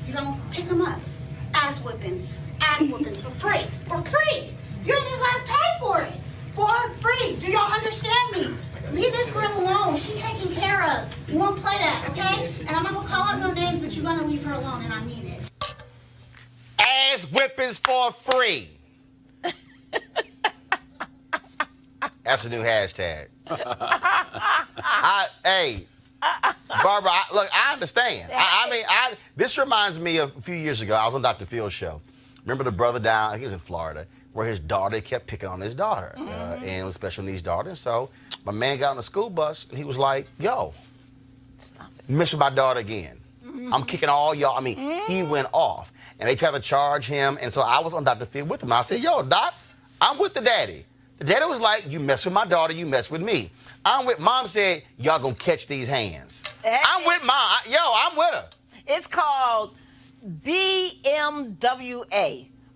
You don't pick them up. Ass whippings for free. For free. You ain't even gotta pay for it. For free. Do y'all understand me? Leave this girl alone. She's taken care of. You won't play that, okay? And I'm not gonna call out no names, but you're gonna leave her alone, and I mean it. Ass whippings for free. That's a new hashtag. Hey, Barbara, look, I understand. I mean, this reminds me of a few years ago. I was on Dr. Phil's show. Remember the brother down, I think he was in Florida, where his daughter kept picking on his daughter, and it was special needs daughter. And so my man got on the school bus, and he was like, yo, Stop it. mess with my daughter again. I'm kicking all y'all. I mean, he went off. And they tried to charge him. And so I was on Dr. Phil with him. I said, yo, Doc, I'm with the daddy. The daddy was like, you mess with my daughter, you mess with me. I'm with, Mom said, y'all gonna catch these hands. I'm with Mom. I'm with her. It's called BMWA,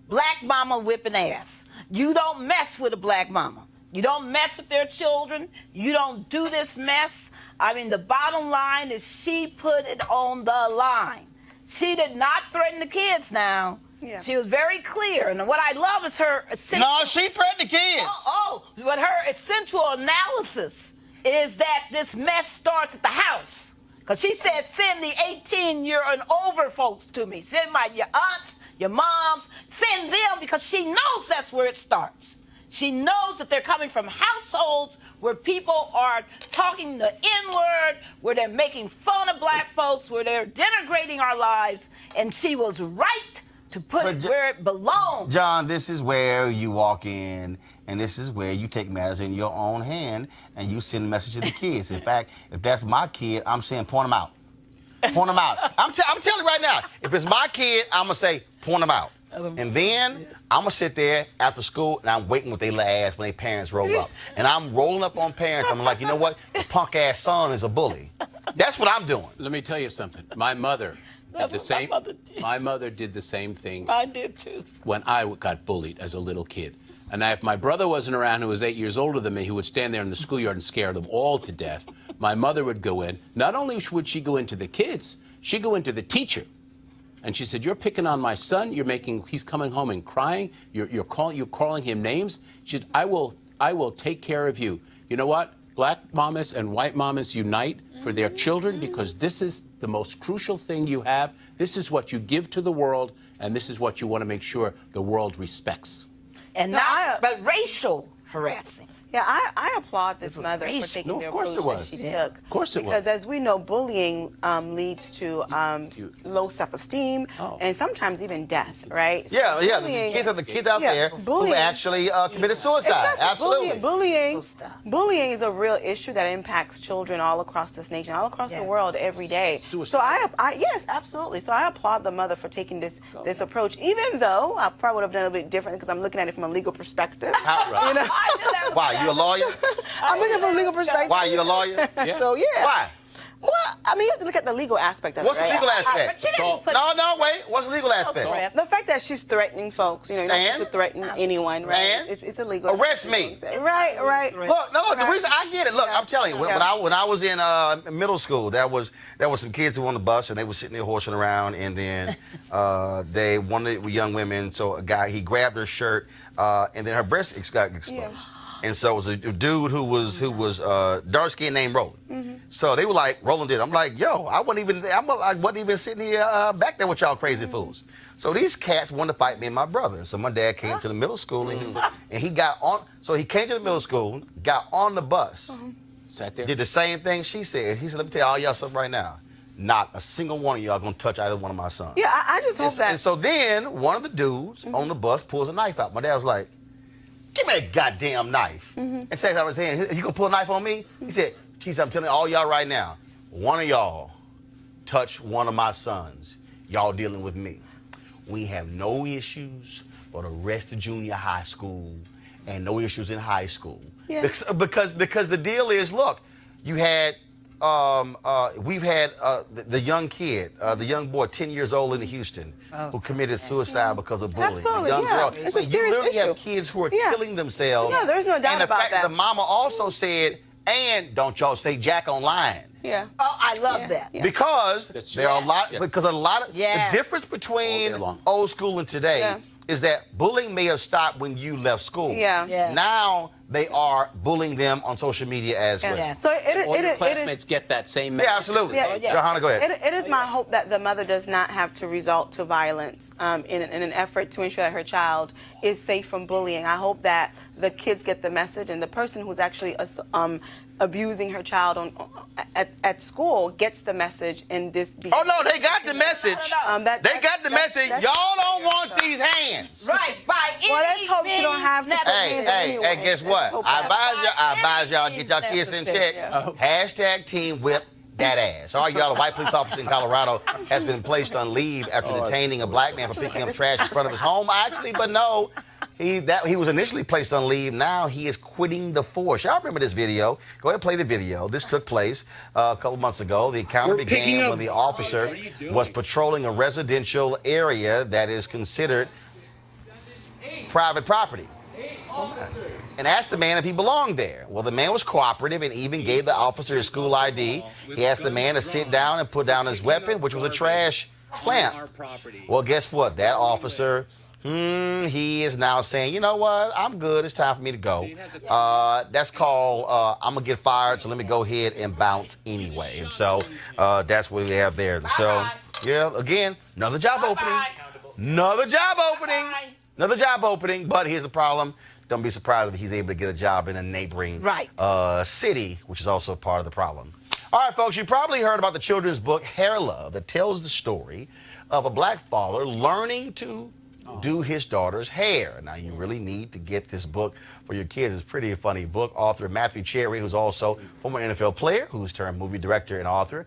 Black Mama Whipping Ass. You don't mess with a black mama. You don't mess with their children. You don't do this mess. I mean, the bottom line is she put it on the line. She did not threaten the kids now. Yeah. She was very clear. And what I love is her essential... No, she threatened the kids. But her essential analysis is that this mess starts at the house. Because she said, send the 18-year and over folks to me. Send your aunts, your moms. Send them because she knows that's where it starts. She knows that they're coming from households where people are talking the N-word, where they're making fun of black folks, where they're denigrating our lives, and she was right to put it where it belongs. John, this is where you walk in, and this is where you take matters in your own hand, and you send a message to the kids. In fact, if that's my kid, I'm saying point them out. Point them out. I'm telling you right now, if it's my kid, I'm going to say point them out. And then I'm going to sit there after school and I'm waiting with their little ass when their parents roll up. And I'm rolling up on parents. I'm like, you know what? The punk ass son is a bully. That's what I'm doing. Let me tell you something. My mother did the same. My mother did the same thing. I did too. When I got bullied as a little kid. And if my brother wasn't around, who was 8 years older than me, who would stand there in the schoolyard and scare them all to death, my mother would go in. Not only would she go into the kids, she'd go into the teacher. And she said, you're picking on my son. He's coming home and crying. You're calling him names. She said, I will take care of you. You know what? Black mamas and white mamas unite for their children because this is the most crucial thing you have. This is what you give to the world, and this is what you want to make sure the world respects. And but racial harassing. Yeah, I applaud this mother for taking the approach that she took. Of course it was. Because as we know, bullying leads to low self-esteem and sometimes even death, right? Yeah, the kids out there who actually committed suicide. Exactly. Absolutely. Bullying is a real issue that impacts children all across this nation, all across the world every day. Suicide. So yes, absolutely. So I applaud the mother for taking this approach, even though I probably would have done it a bit different because I'm looking at it from a legal perspective. Right. You know? Why? You a lawyer? I'm looking from a legal perspective. Why, you a lawyer? Yeah. So, yeah. Why? Well, I mean, you have to look at the legal aspect of What's it, right? the legal aspect? No, wait. What's the legal aspect? The fact that she's threatening folks, you're not supposed to threaten anyone, right? And? It's illegal. Arrest me. Right. Look, the reason I get it. Look, I'm telling you, when I was in middle school, there was some kids who were on the bus and they were sitting there horsing around, and then one of the young women, so a guy, he grabbed her shirt, and then her breast got exposed. Yeah. And so it was a dude who was dark skinned named Roland. So they were like, Roland did. I'm like, yo, I wasn't even sitting here back there with y'all crazy fools. So these cats wanted to fight me and my brother. So my dad came to the middle school and he got on. So he came to the middle school, got on the bus, Sat there. did the same thing she said. He said, let me tell all y'all something right now. Not a single one of y'all gonna touch either one of my sons. Yeah, I just hope that. And so then one of the dudes on the bus pulls a knife out. My dad was like, give me that goddamn knife. And said, I was saying, you gonna pull a knife on me? He said, I'm telling all y'all right now, one of y'all touch one of my sons, y'all dealing with me. We have no issues for the rest of junior high school and no issues in high school. Yeah. Because the deal is, look, you had we've had the young kid, the young boy, 10 years old in Houston, who committed suicide because of bullying. Absolutely, The young girl. It's a You serious literally have issue. kids who are killing themselves. No, there's no doubt and the about fact that. The mama also said, and don't y'all say Jack online. Yeah. Oh, I love that. Yeah. Because there are a lot. Yes. Because a lot of Yes. the difference between All day long. old school and today Yeah. is that bullying may have stopped when you left school. Yeah. Yeah. Now they are bullying them on social media as well. Yes. So All your it is. classmates get that same message. Yeah, absolutely. Yeah. Johanna, go ahead. It is my hope that the mother does not have to resort to violence in an effort to ensure that her child is safe from bullying. I hope that the kids get the message and the person who's actually abusing her child at school gets the message in this behavior. Oh no, they got the message. They got the message. that's- Y'all don't want these hands. Right. Well, let's hope you don't have to. Hey, guess what? I advise y'all get y'all kids in check. Hashtag Team Whip that ass. All right, y'all, a white police officer in Colorado has been placed on leave after detaining a black man for picking up trash in front of his home. Actually, but no. He was initially placed on leave. Now he is quitting the force. Y'all remember this video? Go ahead and play the video. This took place a couple months ago. The encounter began when the officer was patrolling a residential area that is considered private property and asked the man if he belonged there. Well, the man was cooperative and even gave the officer his school ID. He asked the man to sit down and put down his weapon, which was a trash clamp. Well, guess what? That officer... he is now saying, you know what? I'm good. It's time for me to go. That's called, I'm going to get fired, so let me go ahead and bounce anyway. And so that's what we have there. So, yeah, again, another job opening. Another job opening. Another job opening. But here's the problem. Don't be surprised if he's able to get a job in a neighboring city, which is also part of the problem. All right, folks, you probably heard about the children's book, Hair Love, that tells the story of a black father learning to do his daughter's hair. Now, you really need to get this book for your kids. It's a pretty funny book. Author Matthew Cherry, who's also former NFL player, who's turned movie director and author.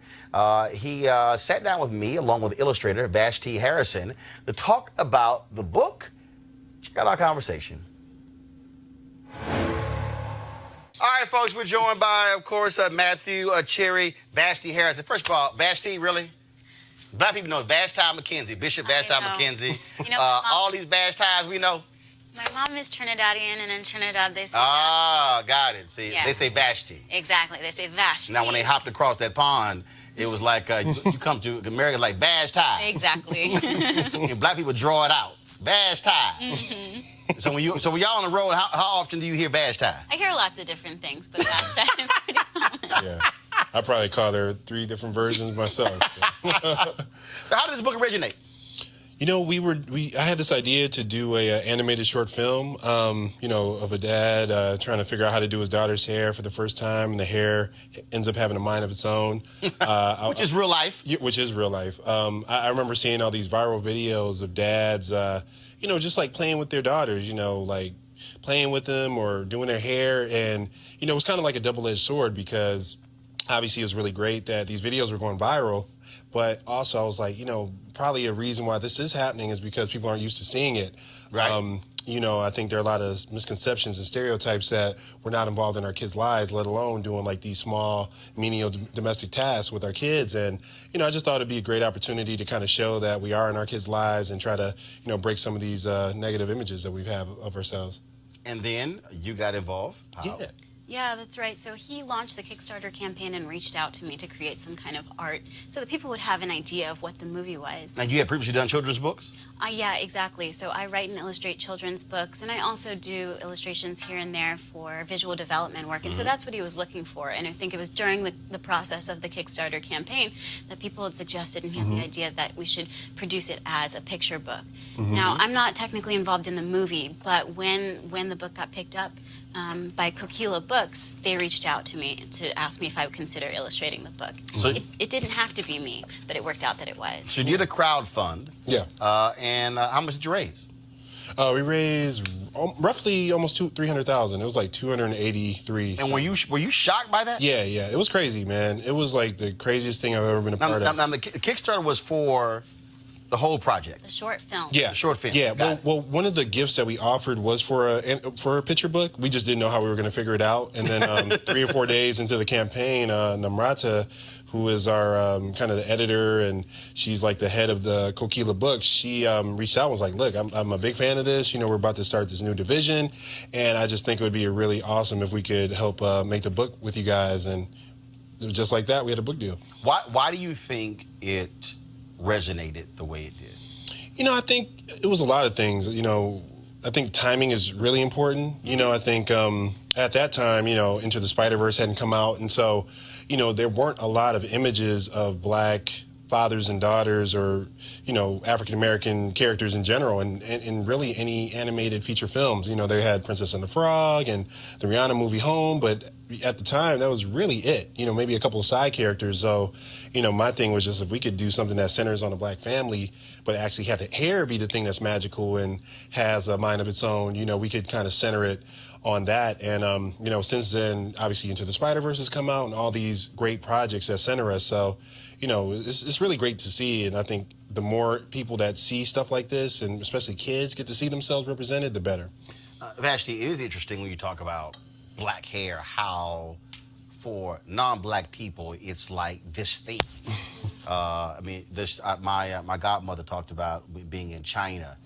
He sat down with me, along with illustrator Vashti Harrison, to talk about the book. Check out our conversation. All right, folks, we're joined by, of course, Matthew Cherry, Vashti Harrison. First of all, Vashti, really? Black people know Vashti McKenzie, Bishop Vashti McKenzie. You know, all these Vash ties we know. my mom is Trinidadian, and in Trinidad they say got it. See, Yeah. they say Vashti. exactly. They say Vashti. Now, when they hopped across that pond, it was like you come to America like Vashti. Exactly. And black people draw it out. Vashti. So when y'all on the road, how often do you hear Vashti? I hear lots of different things, but Vashti is pretty common. Yeah. I probably call there 3 different versions myself. So how did this book originate? You know, I had this idea to do a animated short film, of a dad trying to figure out how to do his daughter's hair for the first time, and the hair ends up having a mind of its own. Which is real life. Which is real life. I remember seeing all these viral videos of dads, just like playing with their daughters, like playing with them or doing their hair. And, it was kind of like a double-edged sword because obviously it was really great that these videos were going viral. But also I was like, probably a reason why this is happening is because people aren't used to seeing it. Right. I think there are a lot of misconceptions and stereotypes that we're not involved in our kids' lives, let alone doing like these small, menial domestic tasks with our kids. And, I just thought it'd be a great opportunity to kind of show that we are in our kids' lives and try to, break some of these negative images that we have of ourselves. And then you got involved. How? Yeah, that's right. So he launched the Kickstarter campaign and reached out to me to create some kind of art so that people would have an idea of what the movie was. And you had previously done children's books? Yeah, exactly. So I write and illustrate children's books, and I also do illustrations here and there for visual development work. And so that's what he was looking for. And I think it was during the process of the Kickstarter campaign that people had suggested and had the idea that we should produce it as a picture book. Now, I'm not technically involved in the movie, but when the book got picked up by Coquila Books, they reached out to me to ask me if I would consider illustrating the book. So it didn't have to be me, but it worked out that it was. So you did a crowdfund. Yeah. And how much did you raise? We raised roughly almost $300,000. It was like 283. And were you shocked by that? Yeah, yeah. It was crazy, man. It was like the craziest thing I've ever been a part of. Now, the Kickstarter was for the whole project. The short film. Yeah, the short film. Yeah. Well, one of the gifts that we offered was for a picture book. We just didn't know how we were going to figure it out. And then 3 or 4 days into the campaign, Namrata, who is our kind of the editor, and she's like the head of the Coquila Books, she reached out and was like, look, I'm a big fan of this. You know, we're about to start this new division, and I just think it would be really awesome if we could help make the book with you guys. And just like that, we had a book deal. Why do you think it resonated the way it did? You know, I think it was a lot of things. You know, I think timing is really important. You know, I think at that time, you know, Into the Spider-Verse hadn't come out, and so, you know, there weren't a lot of images of black fathers and daughters, or, you know, African-American characters in general, and really any animated feature films. You know, they had Princess and the Frog and the Rihanna movie Home, but at the time, that was really it. You know, maybe a couple of side characters. So, you know, my thing was just if we could do something that centers on a black family, but actually have the hair be the thing that's magical and has a mind of its own, you know, we could kind of center it on that. And, you know, since then, obviously Into the Spider-Verse has come out and all these great projects that center us. So, you know, it's really great to see. And I think the more people that see stuff like this, and especially kids, get to see themselves represented, the better. Vashti, it is interesting when you talk about black hair, how for non-black people, it's like this thing. I mean, my godmother talked about being in China,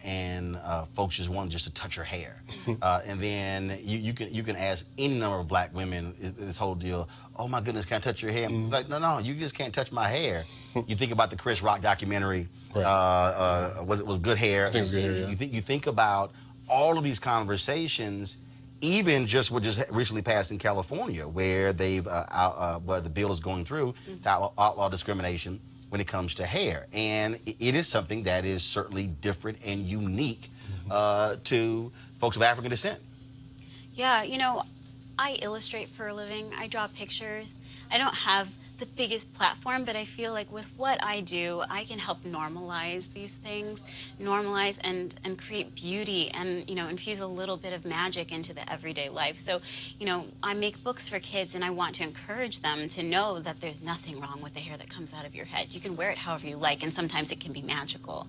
and folks just wanted just to touch her hair. And then you can ask any number of black women this whole deal, oh my goodness, can I touch your hair? I'm like, no, you just can't touch my hair. You think about the Chris Rock documentary, right. was Good Hair. I think it was Good Hair, yeah. You think about all of these conversations, even just what just recently passed in California, where where the bill is going through to outlaw discrimination when it comes to hair. And it is something that is certainly different and unique to folks of African descent. Yeah, you know, I illustrate for a living. I draw pictures. I don't have the biggest platform, but I feel like with what I do, I can help normalize these things, normalize and create beauty and, you know, infuse a little bit of magic into the everyday life. So, you know, I make books for kids, and I want to encourage them to know that there's nothing wrong with the hair that comes out of your head. You can wear it however you like, and sometimes it can be magical.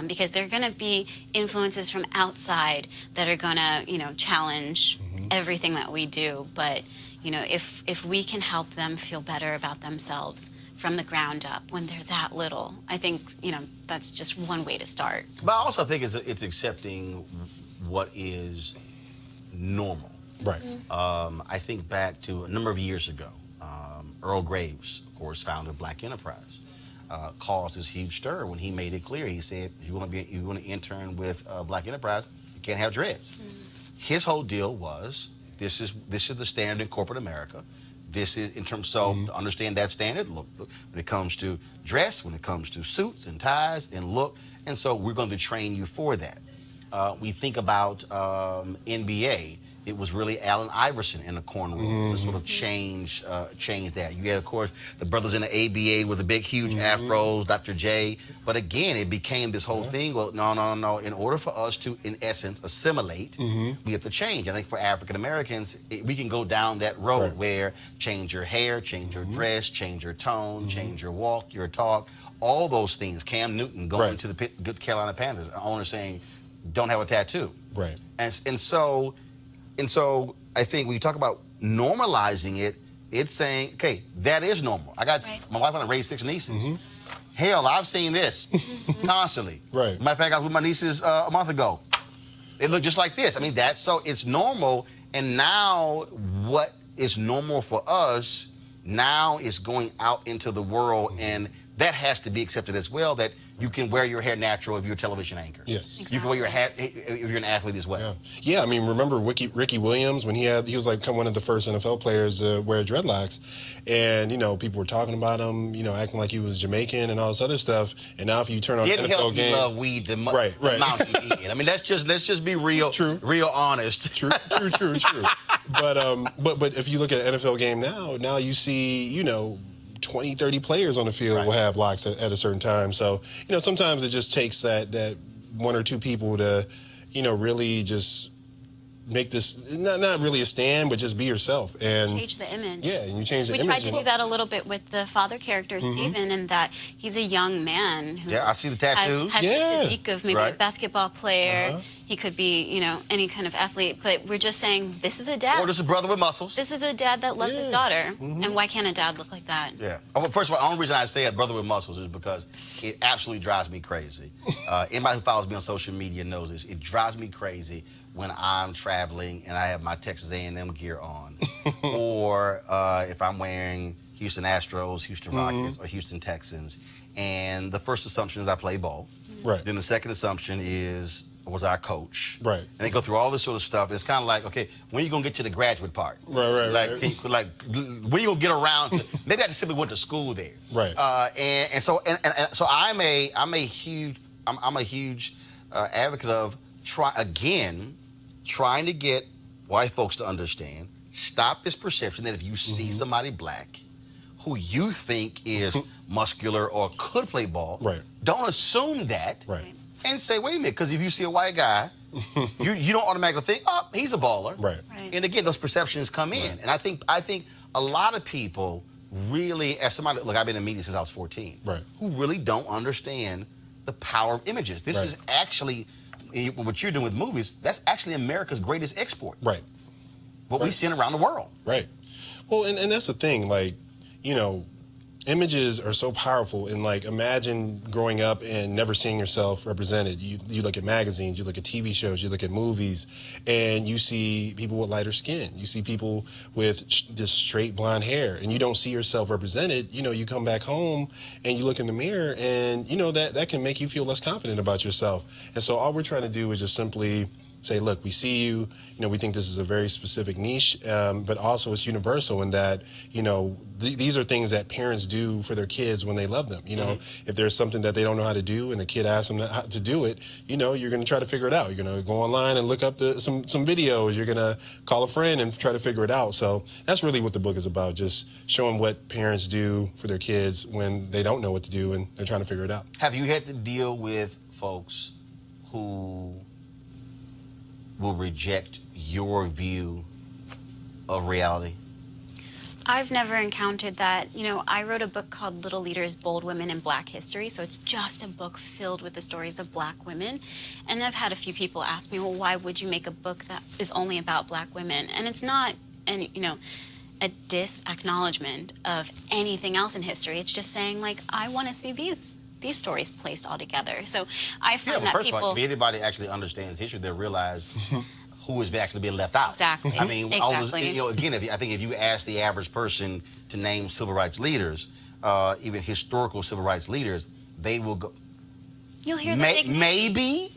Because there are going to be influences from outside that are going to, you know, challenge everything that we do, but you know, if we can help them feel better about themselves from the ground up when they're that little, I think, you know, that's just one way to start. But I also think it's accepting what is normal. Right. I think back to a number of years ago, Earl Graves, of course, founded Black Enterprise, caused this huge stir when he made it clear. He said, you want to intern with Black Enterprise, you can't have dreads. His whole deal was, this is the standard in corporate America. This is in terms, so to understand that standard, look, when it comes to dress, when it comes to suits and ties and look, and so we're going to train you for that. We think about NBA. It was really Allen Iverson in the corner to sort of change that. You had, of course, the brothers in the ABA with the big, huge afros, Dr. J. But again, it became this whole thing. Well, no. In order for us to, in essence, assimilate, we have to change. I think for African Americans, we can go down that road where change your hair, change your dress, change your tone, change your walk, your talk, all those things. Cam Newton going to the Good Carolina Panthers, an owner saying, don't have a tattoo. Right. And so I think when you talk about normalizing it, it's saying, okay, that is normal. I got my wife and I raised 6 nieces. Hell, I've seen this constantly. Right. Matter of fact, I was with my nieces a month ago. They look just like this. I mean, it's normal, And now what is normal for us now is going out into the world, and that has to be accepted as well, that you can wear your hair natural if you're a television anchor. Yes. You can wear your hat if you're an athlete as well. Yeah, I mean, remember Ricky Williams when he was like one of the first NFL players to wear dreadlocks, and people were talking about him, acting like he was Jamaican and all this other stuff. And now if you turn on He an didn't NFL help game, you love weed the right. amount he did. I mean, let's just be real, real honest. True. But if you look at an NFL game now you see 20, 30 players on the field will have locks at a certain time. So, sometimes it just takes that one or two people to, really just make this, not really a stand, but just be yourself. And change the image. Yeah, and you change the image. We tried to do that a little bit with the father character, Stephen, in that he's a young man who I see the tattoos. has the physique of maybe a Right. basketball player. He could be, any kind of athlete, but we're just saying this is a dad. Or just a brother with muscles. This is a dad that loves his daughter, and why can't a dad look like that? Yeah. Well, first of all, the only reason I say a brother with muscles is because it absolutely drives me crazy. Anybody who follows me on social media knows this. It drives me crazy when I'm traveling and I have my Texas A&M gear on, or if I'm wearing Houston Astros, Houston Rockets, or Houston Texans, and the first assumption is I play ball. Right. Then the second assumption is, was I coach? Right. And they go through all this sort of stuff. It's kind of like, okay, when are you going to get to the graduate part? Right. Like, when are you going to get around to, maybe I just simply went to school there. Right. So I'm a huge advocate of trying to get white folks to understand, stop this perception that if you see somebody black who you think is muscular or could play ball, don't assume that. Right. And say, wait a minute, because if you see a white guy, you don't automatically think, oh, he's a baller. Right. And again, those perceptions come in. And I think a lot of people really, as somebody, look, I've been in media since I was 14, who really don't understand the power of images. This is actually, what you're doing with movies, that's actually America's greatest export. Right. What we send around the world. Right. Well, and that's the thing, like, images are so powerful, and like imagine growing up and never seeing yourself represented. You look at magazines, you look at TV shows, you look at movies, and you see people with lighter skin. You see people with this straight blonde hair, and you don't see yourself represented. You come back home and you look in the mirror, and that can make you feel less confident about yourself. And so all we're trying to do is just simply say, look, we see you, we think this is a very specific niche, but also it's universal in that, these are things that parents do for their kids when they love them. If there's something that they don't know how to do and the kid asks them how to do it, you're going to try to figure it out. You're going to go online and look up some videos. You're going to call a friend and try to figure it out. So that's really what the book is about, just showing what parents do for their kids when they don't know what to do and they're trying to figure it out. Have you had to deal with folks who will reject your view of reality? I've never encountered that. I wrote a book called Little Leaders, Bold Women in Black History, so it's just a book filled with the stories of black women. And I've had a few people ask me, well, why would you make a book that is only about black women? And it's not, a dis-acknowledgement of anything else in history. It's just saying, like, I want to see these stories placed all together. So I find that first people... of all, if anybody actually understands history, they'll realize who is actually being left out. Exactly. I mean, exactly. Again, I think if you ask the average person to name civil rights leaders, even historical civil rights leaders, they will go... You'll hear the maybe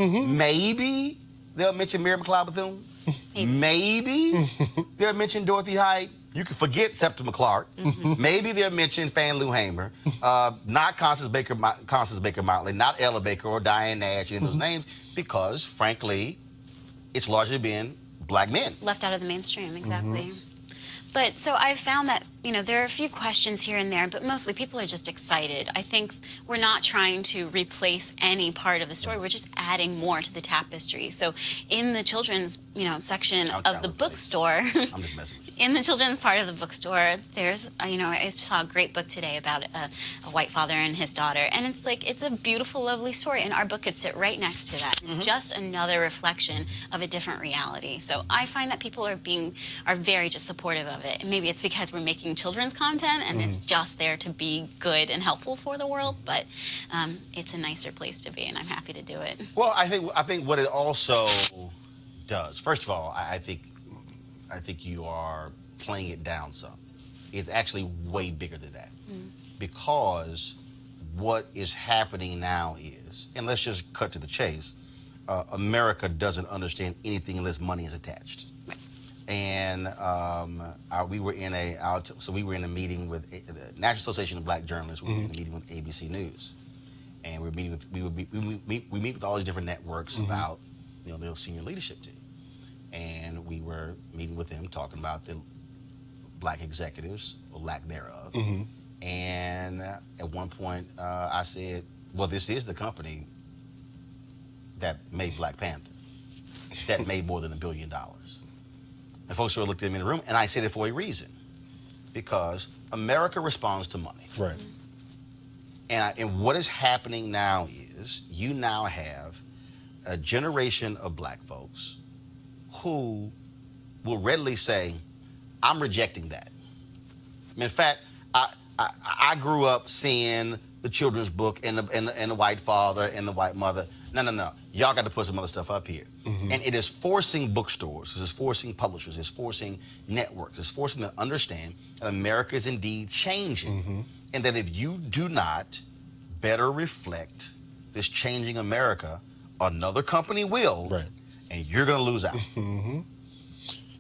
they'll mention Mary McLeod Bethune. Maybe they'll mention Dorothy Height. You can forget Septima Clark. Maybe they'll mention Fan Lou Hamer. Not Constance Baker Motley, not Ella Baker or Diane Nash, any of those names, because, frankly, it's largely been black men. Left out of the mainstream, exactly. But so I've found that, there are a few questions here and there, but mostly people are just excited. I think we're not trying to replace any part of the story. We're just adding more to the tapestry. So in the children's, section of the bookstore, I'm just messing with you. In the children's part of the bookstore, there's, I saw a great book today about a white father and his daughter. And it's like, it's a beautiful, lovely story. And our book could sit right next to that. Just another reflection of a different reality. So I find that people are very just supportive of it. And maybe it's because we're making children's content and it's just there to be good and helpful for the world. But it's a nicer place to be, and I'm happy to do it. Well, I think what it also does, first of all, I think I think you are playing it down some. It's actually way bigger than that. Because what is happening now is, and let's just cut to the chase, America doesn't understand anything unless money is attached. And we were in a meeting with the National Association of Black Journalists. We were in a meeting with ABC News, and we meet with all these different networks about their senior leadership team, and we were meeting with them talking about the black executives or lack thereof. And at one point, I said, "Well, this is the company that made Black Panther, that made more than $1 billion." And folks sort of looked at me in the room, and I said it for a reason. Because America responds to money. Right. And what is happening now is you now have a generation of black folks who will readily say, I'm rejecting that. In fact, I grew up seeing the children's book and the white father and the white mother. No. Y'all got to put some other stuff up here. And it is forcing bookstores, it is forcing publishers, it's forcing networks, it's forcing them to understand that America is indeed changing. And that if you do not better reflect this changing America, another company will, and you're going to lose out.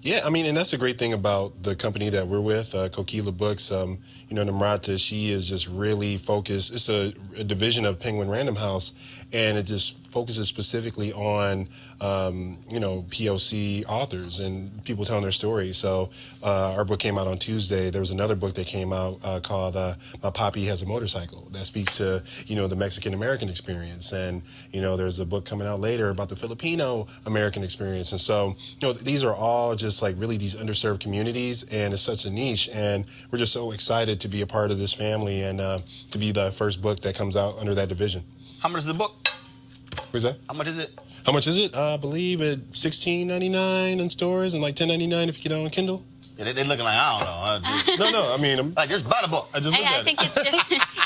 Yeah, I mean, and that's a great thing about the company that we're with, Coquila Books. Namrata, she is just really focused. It's a division of Penguin Random House, and it just focuses specifically on, POC authors and people telling their stories. So our book came out on Tuesday. There was another book that came out called My Poppy Has a Motorcycle that speaks to, the Mexican-American experience. And, there's a book coming out later about the Filipino-American experience. And so, these are all just like really these underserved communities, and it's such a niche. And we're just so excited to be a part of this family and to be the first book that comes out under that division. How much is the book? What's that? How much is it? How much is it? I believe it's $16.99 in stores and like $10.99 if you get it on Kindle. Yeah, they looking like, I don't know. No, I mean, like, just buy the book. I just looked at I think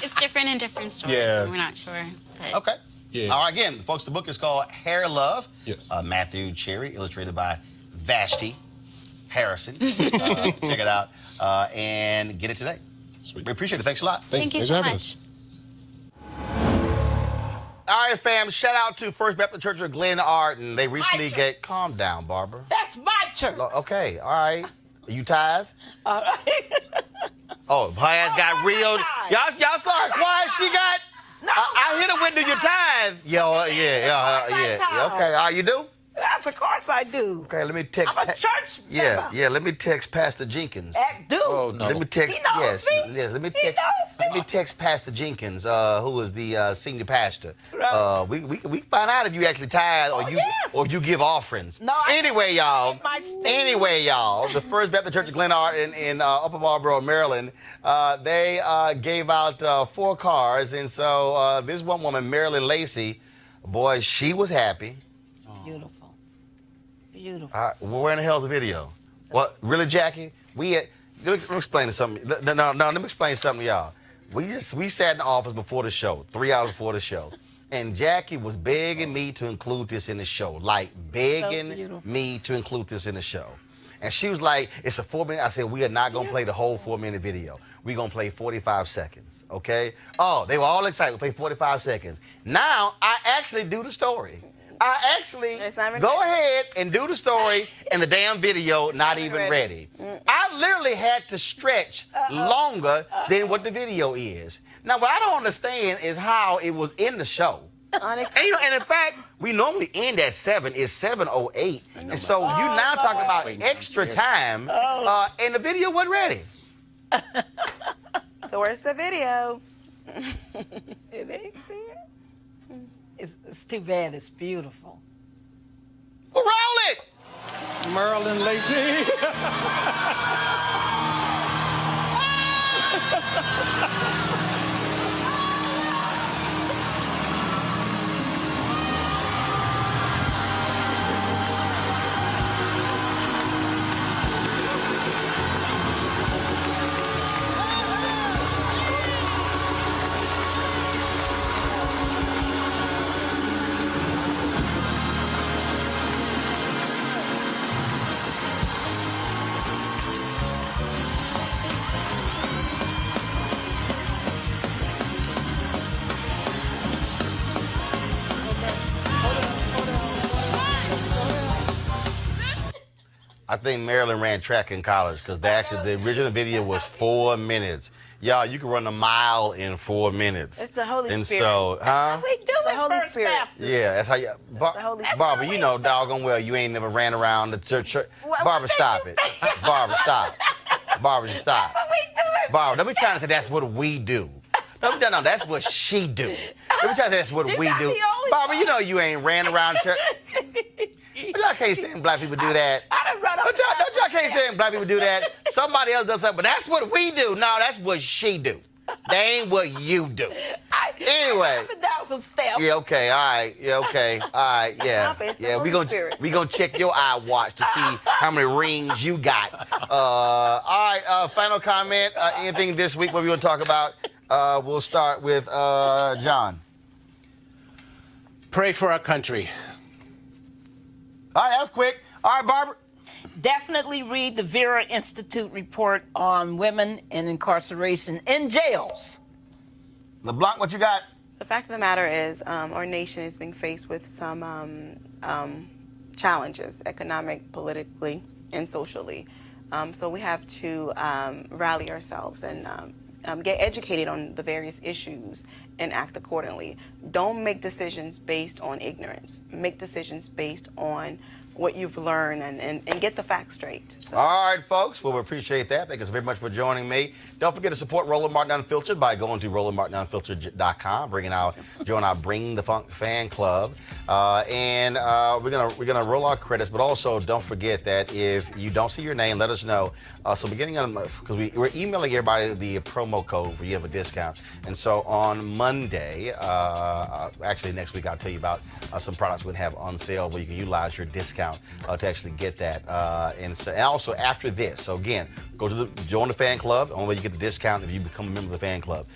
it's different in different stores. Yeah. So we're not sure. But. Okay. Yeah. All right, again, folks, the book is called Hair Love. Yes. Matthew Cherry, illustrated by Vashti Harrison. Check it out and get it today. Sweet. We appreciate it. Thanks a lot. Thank you for so having much. us. All right, fam. Shout out to First Baptist Church of Glen Arden. They recently calm down, Barbara. That's my church. Okay, all right. Are you tithe? All right. Oh, her ass got real. Y'all saw her quiet. She got. No, I hit her with, do you tithe? Yeah. Okay, all right, you do? Yes, of course I do. Okay, let me text. I'm a church member. Yeah. Let me text Pastor Jenkins. Do. Oh no. Let me text. He knows me. Yes. Let me He text. knows me. Let me text Pastor Jenkins, who is the senior pastor. Right. We find out if you actually tithe or you give offerings. No. Anyway, y'all. The First Baptist Church of Glen Arden in Upper Marlboro, Maryland, they gave out 4 cars, and so this one woman, Marilyn Lacey, boy, she was happy. It's beautiful. Beautiful. Where in the hell's the video? What, really, Jackie? Let me explain something. No, let me explain something to y'all. We sat in the office before the show, 3 hours before the show, and Jackie was begging me to include this in the show, like begging me to include this in the show. And she was like, it's a 4-minute. I said, we are not going to play the whole 4-minute video. We're going to play 45 seconds, okay? Oh, they were all excited. We play 45 seconds. Now, I actually do the story. I actually go ahead and do the story, and the damn video not even ready. I literally had to stretch longer than what the video is. Now, what I don't understand is how it was in the show. And in fact, we normally end at 7. It's 7:08, and so you now talking about extra time, and the video wasn't ready. So where's the video? It ain't there. It's too bad. It's beautiful. Well, roll it! Marilyn Lacey. I think Maryland ran track in college because the original video was 4 minutes. Y'all, you can run a mile in 4 minutes. It's the Holy and Spirit. So, huh? We do The it Holy first Spirit. Baptist. Yeah, that's how you. Barbara, you know doggone well you ain't never ran around the church. Barbara, stop it. Barbara, stop. Barbara, just stop. That's what we do it. Barbara, don't be trying to say that's what we do. No, that's what she do. Don't be trying to say that's what we not do. the only Barbara, you know you ain't ran around church. But y'all can't stand black people do that. I done run up. Don't y'all can't stand black people do that. Somebody else does something, but that's what we do. No, that's what she do. That ain't what you do. Anyway. I've been down some steps. Yeah, okay, all right. Yeah, okay, all right, yeah. Stop it, it's the Yeah, Holy Spirit. we gonna check your iWatch to see how many rings you got. All right, final comment. Anything this week what we want to talk about? We'll start with John. Pray for our country. All right, that was quick. All right, Barbara. Definitely read the Vera Institute report on women in incarceration in jails. LeBlanc, what you got? The fact of the matter is, our nation is being faced with some challenges, economic, politically, and socially. So we have to rally ourselves and get educated on the various issues and act accordingly. Don't make decisions based on ignorance. Make decisions based on what you've learned and get the facts straight. So. All right, folks. Well, we appreciate that. Thank you very much for joining me. Don't forget to support Roland Martin Unfiltered by going to RolandMartinUnfiltered.com. Join our Bring the Funk fan club. And we're gonna roll our credits, but also don't forget that if you don't see your name, let us know. So beginning on, because we're emailing everybody the promo code where you have a discount. And so on Monday, actually next week, I'll tell you about some products we have on sale where you can utilize your discount to actually get that. And also after this, so again, join the fan club. Only way you get the discount if you become a member of the fan club.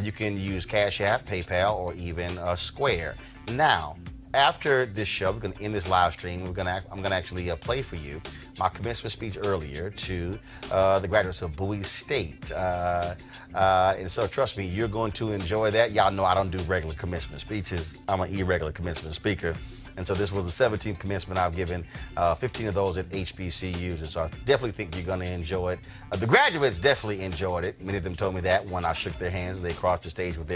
You can use Cash App, PayPal, or even Square. Now, after this show, we're going to end this live stream. I'm going to actually play for you my commencement speech earlier to the graduates of Bowie State. And so trust me, you're going to enjoy that. Y'all know I don't do regular commencement speeches. I'm an irregular commencement speaker. And so this was the 17th commencement I've given, 15 of those at HBCUs. And so I definitely think you're going to enjoy it. The graduates definitely enjoyed it. Many of them told me that when I shook their hands, they crossed the stage with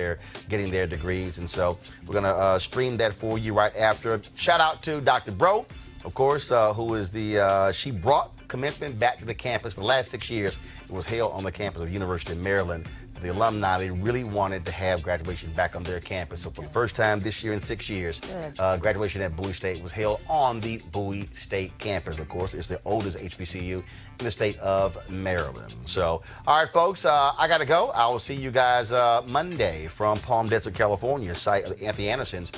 getting their degrees. And so we're going to stream that for you right after. Shout out to Dr. Bro, of course, who is she brought commencement back to the campus for the last 6 years. It was held on the campus of University of Maryland. The alumni, they really wanted to have graduation back on their campus. So for the first time this year in 6 years, graduation at Bowie State was held on the Bowie State campus. Of course, it's the oldest HBCU in the state of Maryland. So, all right, folks, I got to go. I will see you guys Monday from Palm Desert, California, site of Anthony Anderson's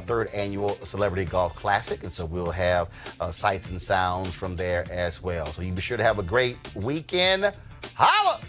third annual Celebrity Golf Classic. And so we'll have sights and sounds from there as well. So you be sure to have a great weekend. Holla!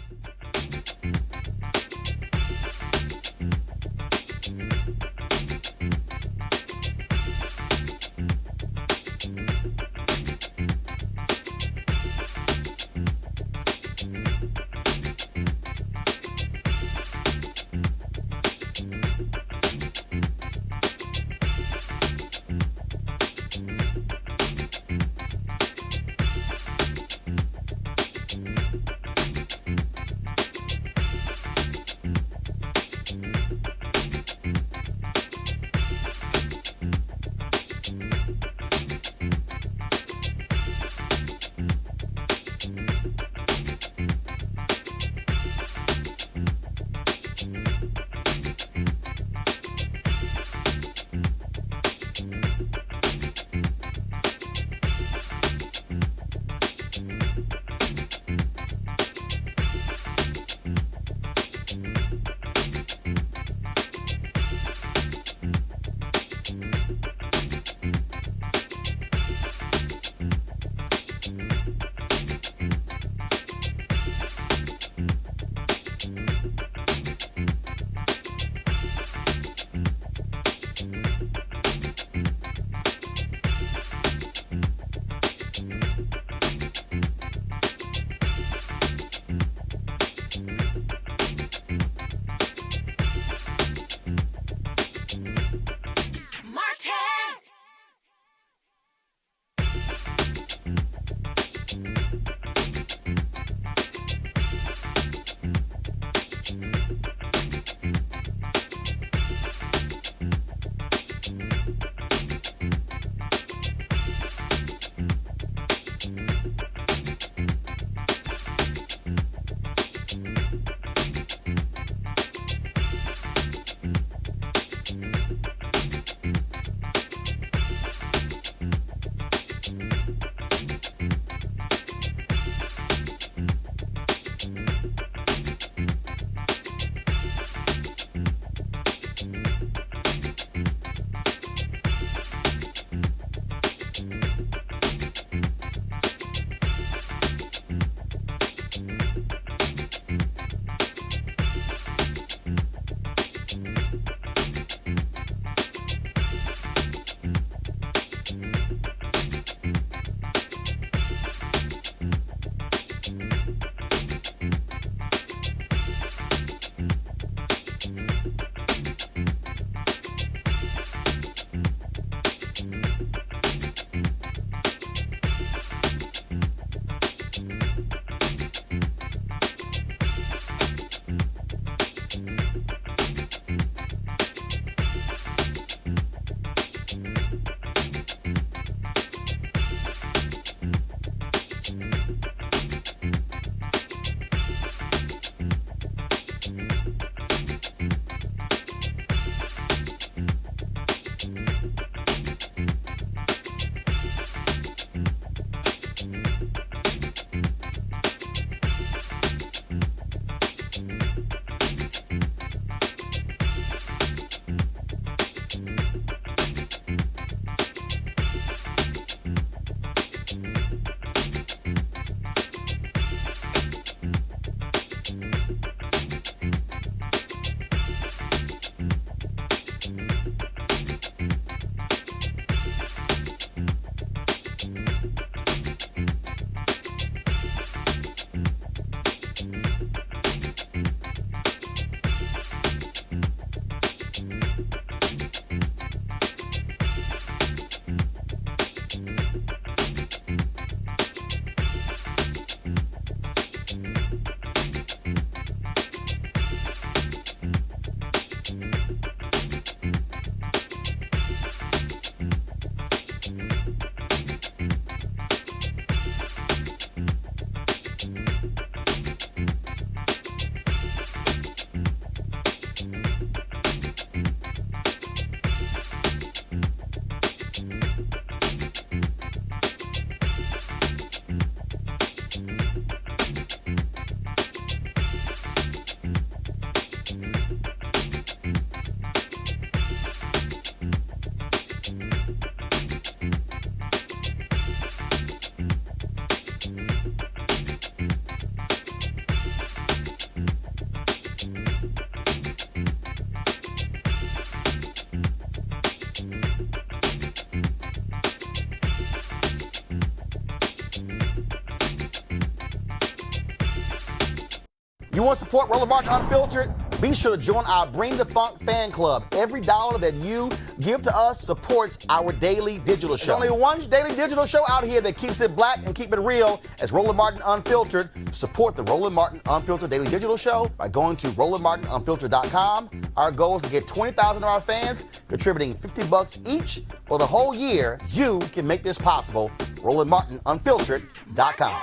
support Roland Martin Unfiltered? Be sure to join our Bring the Funk fan club. Every dollar that you give to us supports our daily digital show. There's only one daily digital show out here that keeps it black and keep it real as Roland Martin Unfiltered. Support the Roland Martin Unfiltered daily digital show by going to RolandMartinUnfiltered.com. Our goal is to get 20,000 of our fans contributing $50 each for the whole year. You can make this possible. RolandMartinUnfiltered.com.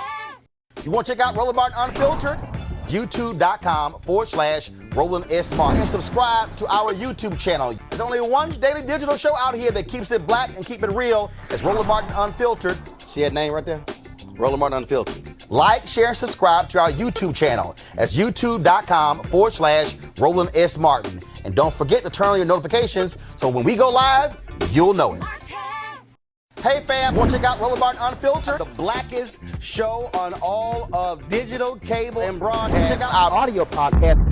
You want to check out Roland Martin Unfiltered? YouTube.com/Roland S. Martin. And subscribe to our YouTube channel. There's only one daily digital show out here that keeps it black and keep it real. It's Roland Martin Unfiltered. See that name right there? Roland Martin Unfiltered. Like, share, and subscribe to our YouTube channel. That's YouTube.com/Roland S. Martin. And don't forget to turn on your notifications so when we go live, you'll know it. Hey fam, want to check out Roland Martin Unfiltered? The blackest show on all of digital, cable, and broadcast. Check out our audio podcast.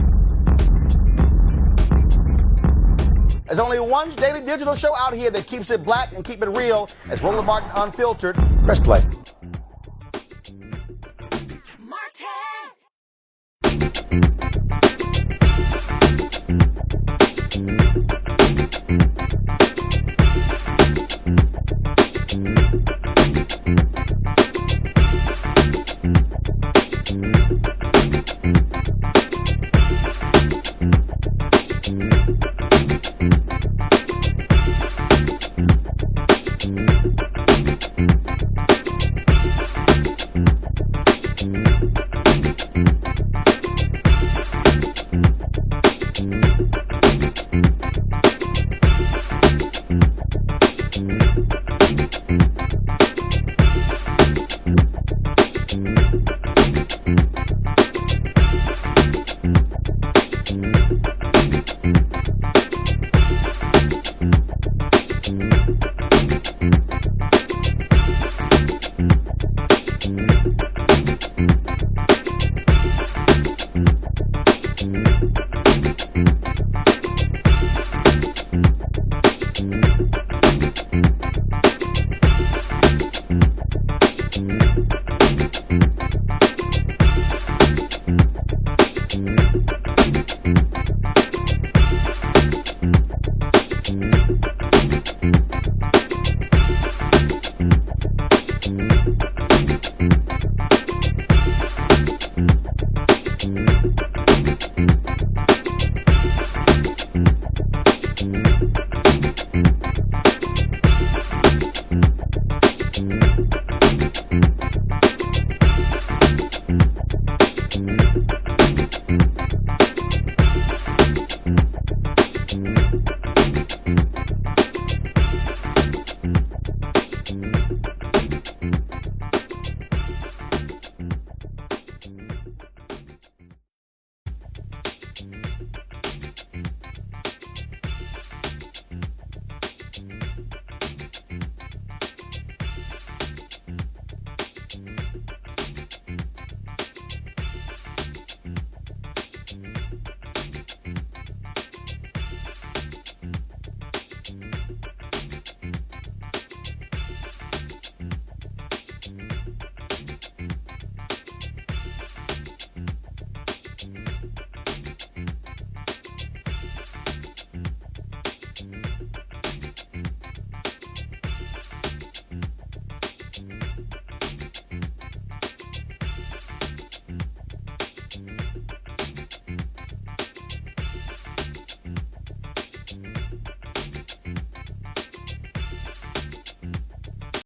There's only one daily digital show out here that keeps it black and keep it real. It's Roland Martin Unfiltered. Press play.